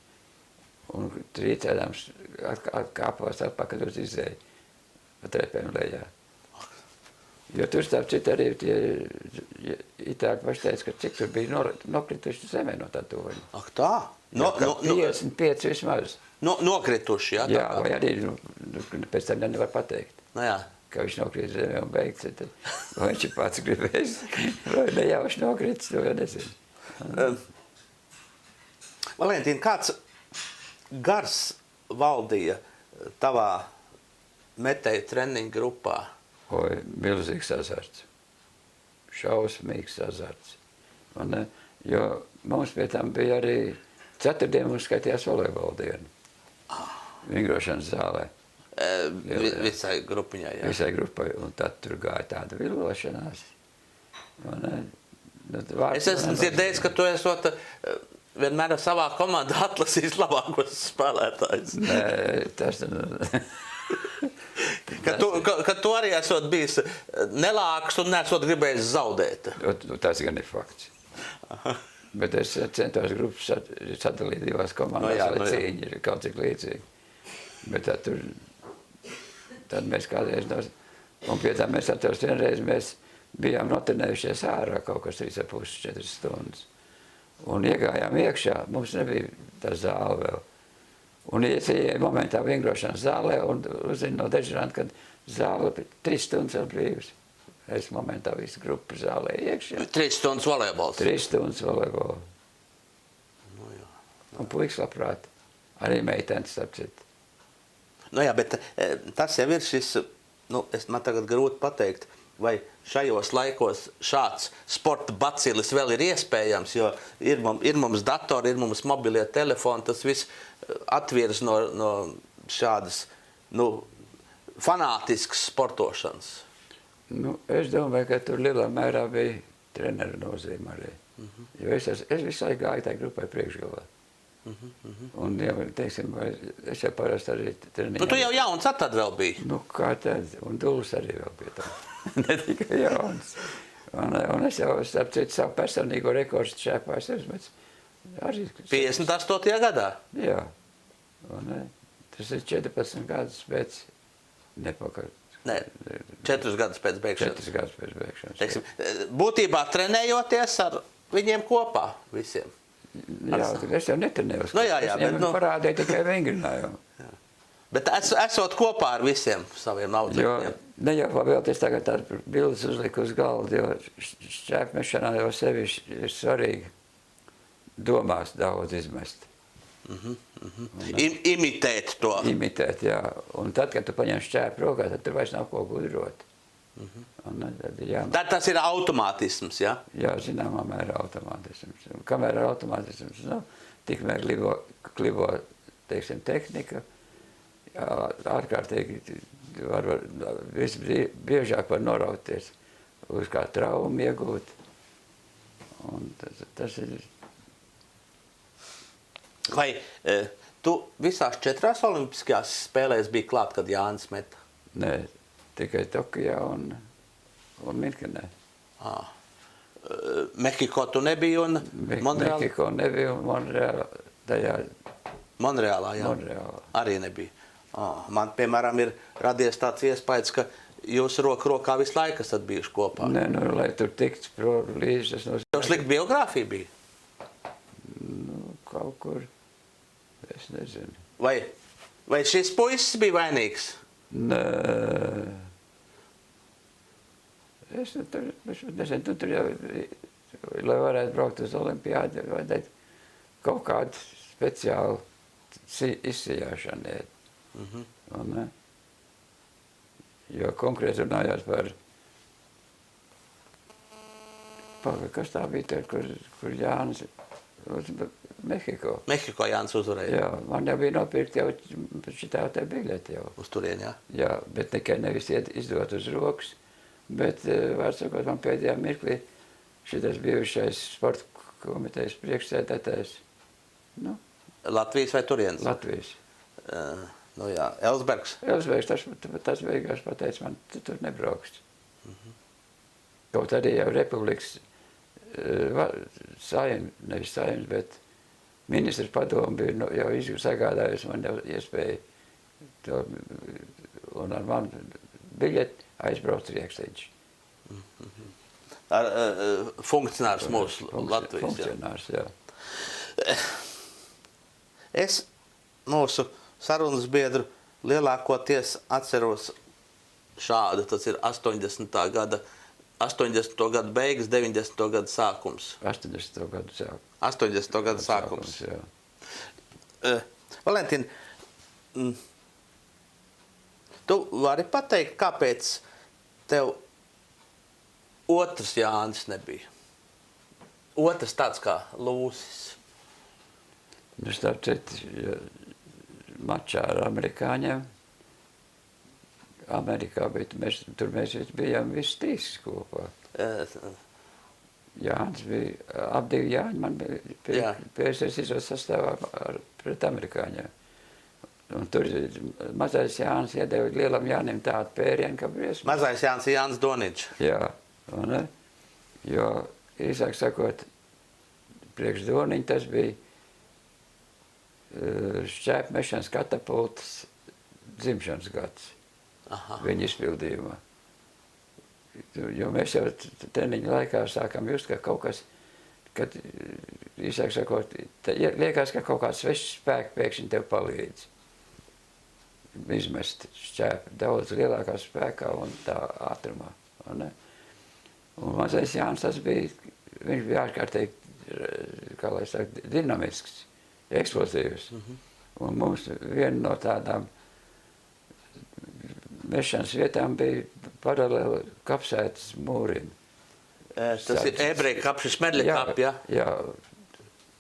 Un trīcēdams kāpos atpakaļ uz izēju pa trepēm lejā. Jo tur starp citu arī tie itāļi paši teica, ka cik tur bija nokrituši zemē no tā toņa. Ak tā? 55 vismaz. Nokrituši, jā? Jā, vai arī pēc tam nevar pateikt. Nu jā. Ka viņš nokrīt zemē un beigts. Vai viņš ir pats gribējis, vai nejauši nokrits, to jau nezinu. Valentīna, kāds gars valdīja tavā metēju treniņu grupā? Oi, milzīgs azarts. Šausmīgs azarts. Jo mums pie tam bija arī ceturtdien mums skaitījās volejbola diena. Vingrošanas zālē. Visai grupiņai, jā. Visai grupai, un tad tur gāja tāda villošanās. Es esmu dzirdējis, ka tu esot vienmēr ar savā komandā atlasījis labākos spēlētājus. Nē, tas... Ka tu arī esot bijis nelāks un nesot gribējis zaudēt. Tas gan ir fakts. Bet es centos grupas sadalīt 2 komandās, lai cīņi ir kaut cik līdzīgi. Bet tad mēs kādreiz un pie tā mēs atceros vienreiz mēs bijām notrenējušies ārā kaut kas 3,5–4 stundas. Un iegājām iekšā, mums nebija tā zāle vēl. Un iecījāja momentā vingrošanas zālē un uzzina no dežuranta, kad zāle 3 stundas vēl brīvs. Es momentā visu grupu zālē iekšā. 3 stundas volejbols? 3 stundas volejbols. Nu jā. Un puikas labprāt. Arī meitenes, starp citu. Nu jā, bet tas jau ir šis, man tagad grūti pateikt, vai šajos laikos šāds sporta bacilis vēl ir iespējams, jo ir mums datori, ir mums mobilie telefoni, tas viss atvirs no šādas, fanātiskas sportošanas. Es domāju, ka tur lielā mērā bija treneru nozīme arī. Jo es visu laiku gāju tai grupai priekšgalā. Un, ja, teiksim, es jau parasti arī treniņā. Tu jau jauns tad vēl biji? Kā tad? Un Dūls arī vēl bija tā. Ne tikai jauns. Un es jau, starp citu, savu personīgo rekordu šēpā es esmu arī... 58. gadā? Jā. Un, tas ir 14 gadus pēc nepakaļ. Nē, 4 gadus pēc beigšanas. 4 gadus pēc beigšanas. Teiksim, būtībā trenējoties ar viņiem kopā visiem. Jā, es jau netrenējos. Jā, es viņiem parādīju tikai vingrinājumu. Bet esot kopā ar visiem saviem audzēkļiem. Ne jau pavēlties tagad tādu bildes uzliku uz galdu, jo šķēpmešanā jau sevišķi ir svarīgi domās daudz izmest. Imitēt to. Imitēt, jā. Un tad, kad tu paņem šķēpu rokā, tad tur vairs nav ko gudrot. Un tad Tad tas ir automātisms, ja? Jā, zināmā mērā automātisms. Un kamēr ir automātisms, tikmēr klibo, teiksim, tehnika, jā, ārkārtīgi biežāk var norauties uz kā traumu iegūt. Un tas ir... Vai tu visās 4 olimpiskajās spēlēs biji klāt, kad Jānis meta? Nē, tikai Tokijā un Minhenē. Mehiko tu nebija un Monreālā? Mehiko nebija un Monreālā, jā. Monreālā. Arī nebija. Man, piemēram, ir radies tāds iespējas, ka jūs roku rokā visu laiku esat bijuši kopā. Nē, lai tur tikts līdzi, tas nozīmē... Tev slikta biogrāfija bija? Kaut kur, es nezinu. Vai šis puisis bija vainīgs? Nē. Es nezinu, tur jau, lai varētu braukt uz olimpiādi, vajadzētu kaut kādu speciālu izsijāšanu iet. Jo konkrēti runājās par... Kas tā bija tur, kur Jānis... Uz Mehiko. Mehiko Jānis uzvarēja. Jā, man jau bija nopirkt jau šitā te biļeti jau. Uz turien, jā? Jā, bet tikai nevis izdot uz rokas, bet, var sakot, man pēdējā mirklī šitas bijušais sporta komitejas priekšsēdētājs. Latvijas vai turienes? Latvijas. Jā, Elsbergs. Elsbergs, tas beigās pateica man, tu tur nebraukst. Kaut arī jau republikas nevis saimnes, bet ministrs padomu bija jau sagādājusi man jau iespēju un ar manu biļeti aizbraukt Rieksliņš. Funkcionārs mūsu Latvijas. Funkcionārs, jā. Es mūsu sarunas biedru lielākoties atceros šādu, tas ir 80. gada beigas, 90. gada sākums. 80. gada sākums. 80. gada sākums. Jā. Valentīna, tu vari pateikt, kāpēc tev otrs Jānis nebija? Otrs tāds kā Lūsis. Starp citu, mačā ar amerikāņiem. Amerikā, bet tur mēs bijām visi 3 kopā. Jānis bija, ap 2 Jāņi man bija PSRS izvēles sastāvā pret amerikāņiem. Un tur mazais Jānis iedeva lielam Jānim tādu pērienu, kā briesmas. Mazais Jānis ir Jānis Doniņš. Jā, jo, īsāk sakot, priekš Doniņa tas bija šķēpmešanas katapultas dzimšanas gads. Viņa izpildījumā. Jo mēs jau treniņa laikā sākam just, ka kaut kas, kad, īsāk sakot, liekas, ka kaut kāds svešs spēks pēkšņi tev palīdz izmest šķēpi daudz lielākā spēkā un tā ātrumā. Un mazais Jānis tas bija, viņš bija ārkārtīgi, kā lai saka, dinamisks, eksplozīvs. Un mums viena no tādām mešanas vietām bija paralēli kapsētas mūrim. Tas ir ebreju kapši, smedļa kapi, jā? Jā,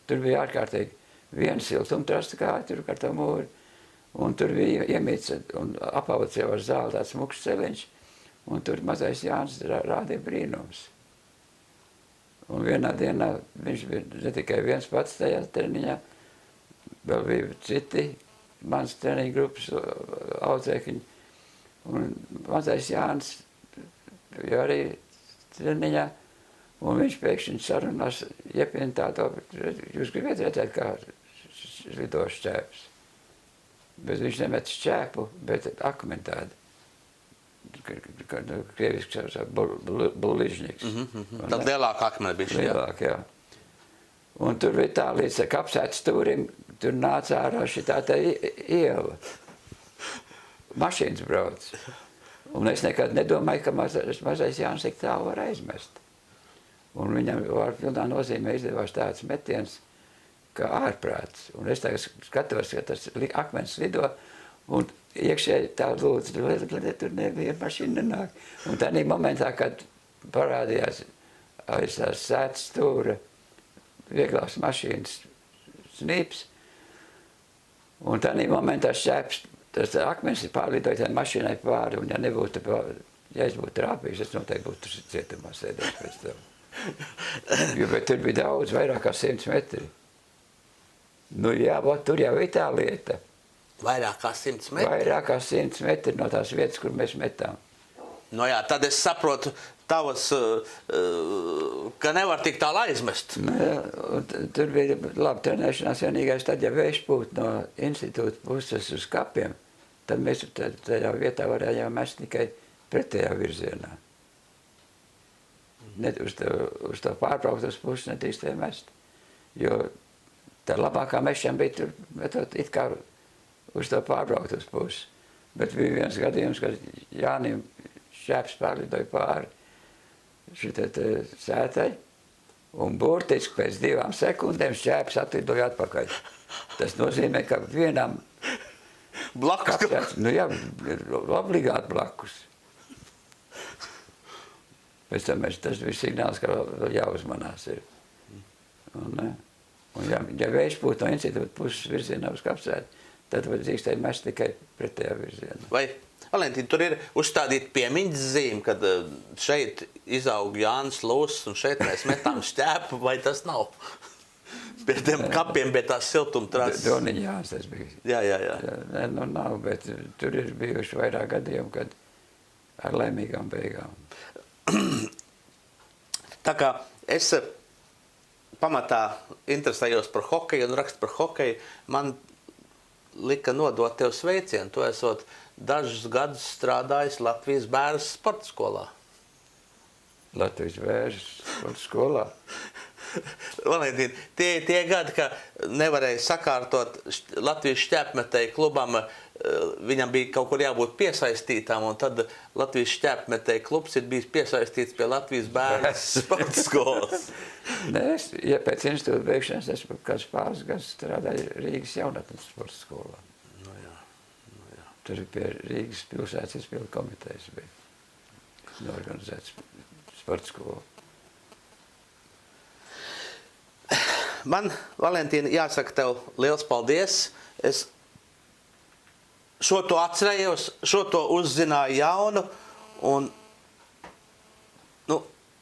tur bija ārkārtīgi viena siltumtrasta kāja tur ar to mūri, un tur bija iemīts un apauts jau ar zāli tāds smuks celiņš, un tur mazais Jānis rādīja brīnums. Un vienā dienā viņš bija ne tikai viens pats tajā treniņā, vēl bija citi mans treniņa grupas audzēkiņi. Un mazais Jānis jau arī treniņā, un viņš pēkšņi sarunās iepina tādu, jūs gribat redzēt, kā lido šķēpes. Bet viņš nemet šķēpu, bet akmeni tādu. Krieviski buližņiks. Tad lielāka akmeni bija šī. Lielāka, jā. Un tur bija tā līdz kapsētas stūrim, tur nāca ārā šitā tā iela. Mašīnas brauc. Un es nekad nedomāju, ka mazais Jānis tik tālu var aizmest. Un viņam var pilnā nozīmē izdevās tāds metiens, kā ārprāts. Un es tagad skatos, ka tas akmens lido, un iekšēji tā lūdzu, lai tur neviena mašīna nenāk. Un tādā momentā, kad parādījās aiz tās sētas stūra vieglās mašīnas snīps, un tādā momentā šķēps, tas akmens ir pārlidojis tai mašīnai pāri, un ja es būtu trāpījis, es noteikti būtu cietumā sēdējis pēc tam. Bet tur bija daudz, vairāk kā 100 metri. Nu jā, tur jau ir tā lieta. Vairāk kā 100 metri? Vairāk kā 100 metri no tās vietas, kur mēs metām. Nu jā, tad es saprotu tavas, ka nevar tik tālu aizmest. Nu jā, tur bija labi trenēšanās vienīgais, tad, ja vējš būtu no institūta puses uz kapiem, tad mēs tajā vietā varējām mest tikai pretējā virzienā. Uz to pārbrauktas puses nedrīkstēja mest. Jo tā labākā mešana bija tur, metot it kā uz to pārbrauktas puses. Bet bija viens gadījums, kad Jānim šķēps pārlidoja pāri šitai sētai, un burtiski pēc 2 sekundēm šķēps atlidoja atpakaļ. Tas nozīmē, ka vienam blakus kapsēts, nu jā, obligāti blakus. Pēc tam tas bija signāls, ka vēl jāuzmanās ir. Un ja vējš būtu no institūta puses virzienā uz kapsētu, tad drīkstēja mest tikai pretējā virzienā. Vai, Valentīna, tur ir uzstādīta piemiņas zīme, kad šeit izaug Jānis Lūsis un šeit mēs metām šķēpu, vai tas nav? Pie tiem kapiem, pie tās siltumtrases. Doniņa Jānis tas bija. Jā. Nē, nu nav, bet tur ir bijuši vairāk gadījumi, kad ar laimīgām beigām. Tā kā es pamatā interesējos par hokeju un rakstu par hokeju, man lika nodot tev sveicienu. Tu esot dažus gadus strādājis Latvijas bērnu sporta skolā. Latvijas bērnu sporta skolā? Valentīna, tie gadi, ka nevarēja sakārtot Latvijas šķēpmetēju klubam, viņam bija kaut kur jābūt piesaistītām, un tad Latvijas šķēpmetēju klubs ir bijis piesaistīts pie Latvijas bērnu sporta skolas. Nē, ja pēc institūta beigšanas es kāds pāris gadus strādāju Rīgas jaunatnes sporta skolā. Nu jā. Tur pie Rīgas pilsētas izpildu komitejas bija norganizēts sporta skola. Man, Valentīna, jāsaka tev liels paldies. Es šo to atcerējos, šo to uzzināju jaunu, un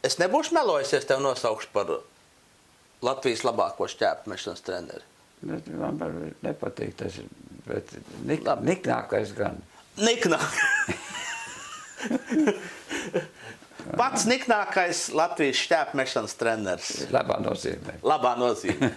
es nebūšu melojusies tev nosaukšu par Latvijas labāko šķēpmešanas treneri. Man nepatīk tas, bet niknākais gan. Niknāk. Pats niknākais Latvijas šķēpmešanas treneris. Labā nozīmē. Labā nozīmē.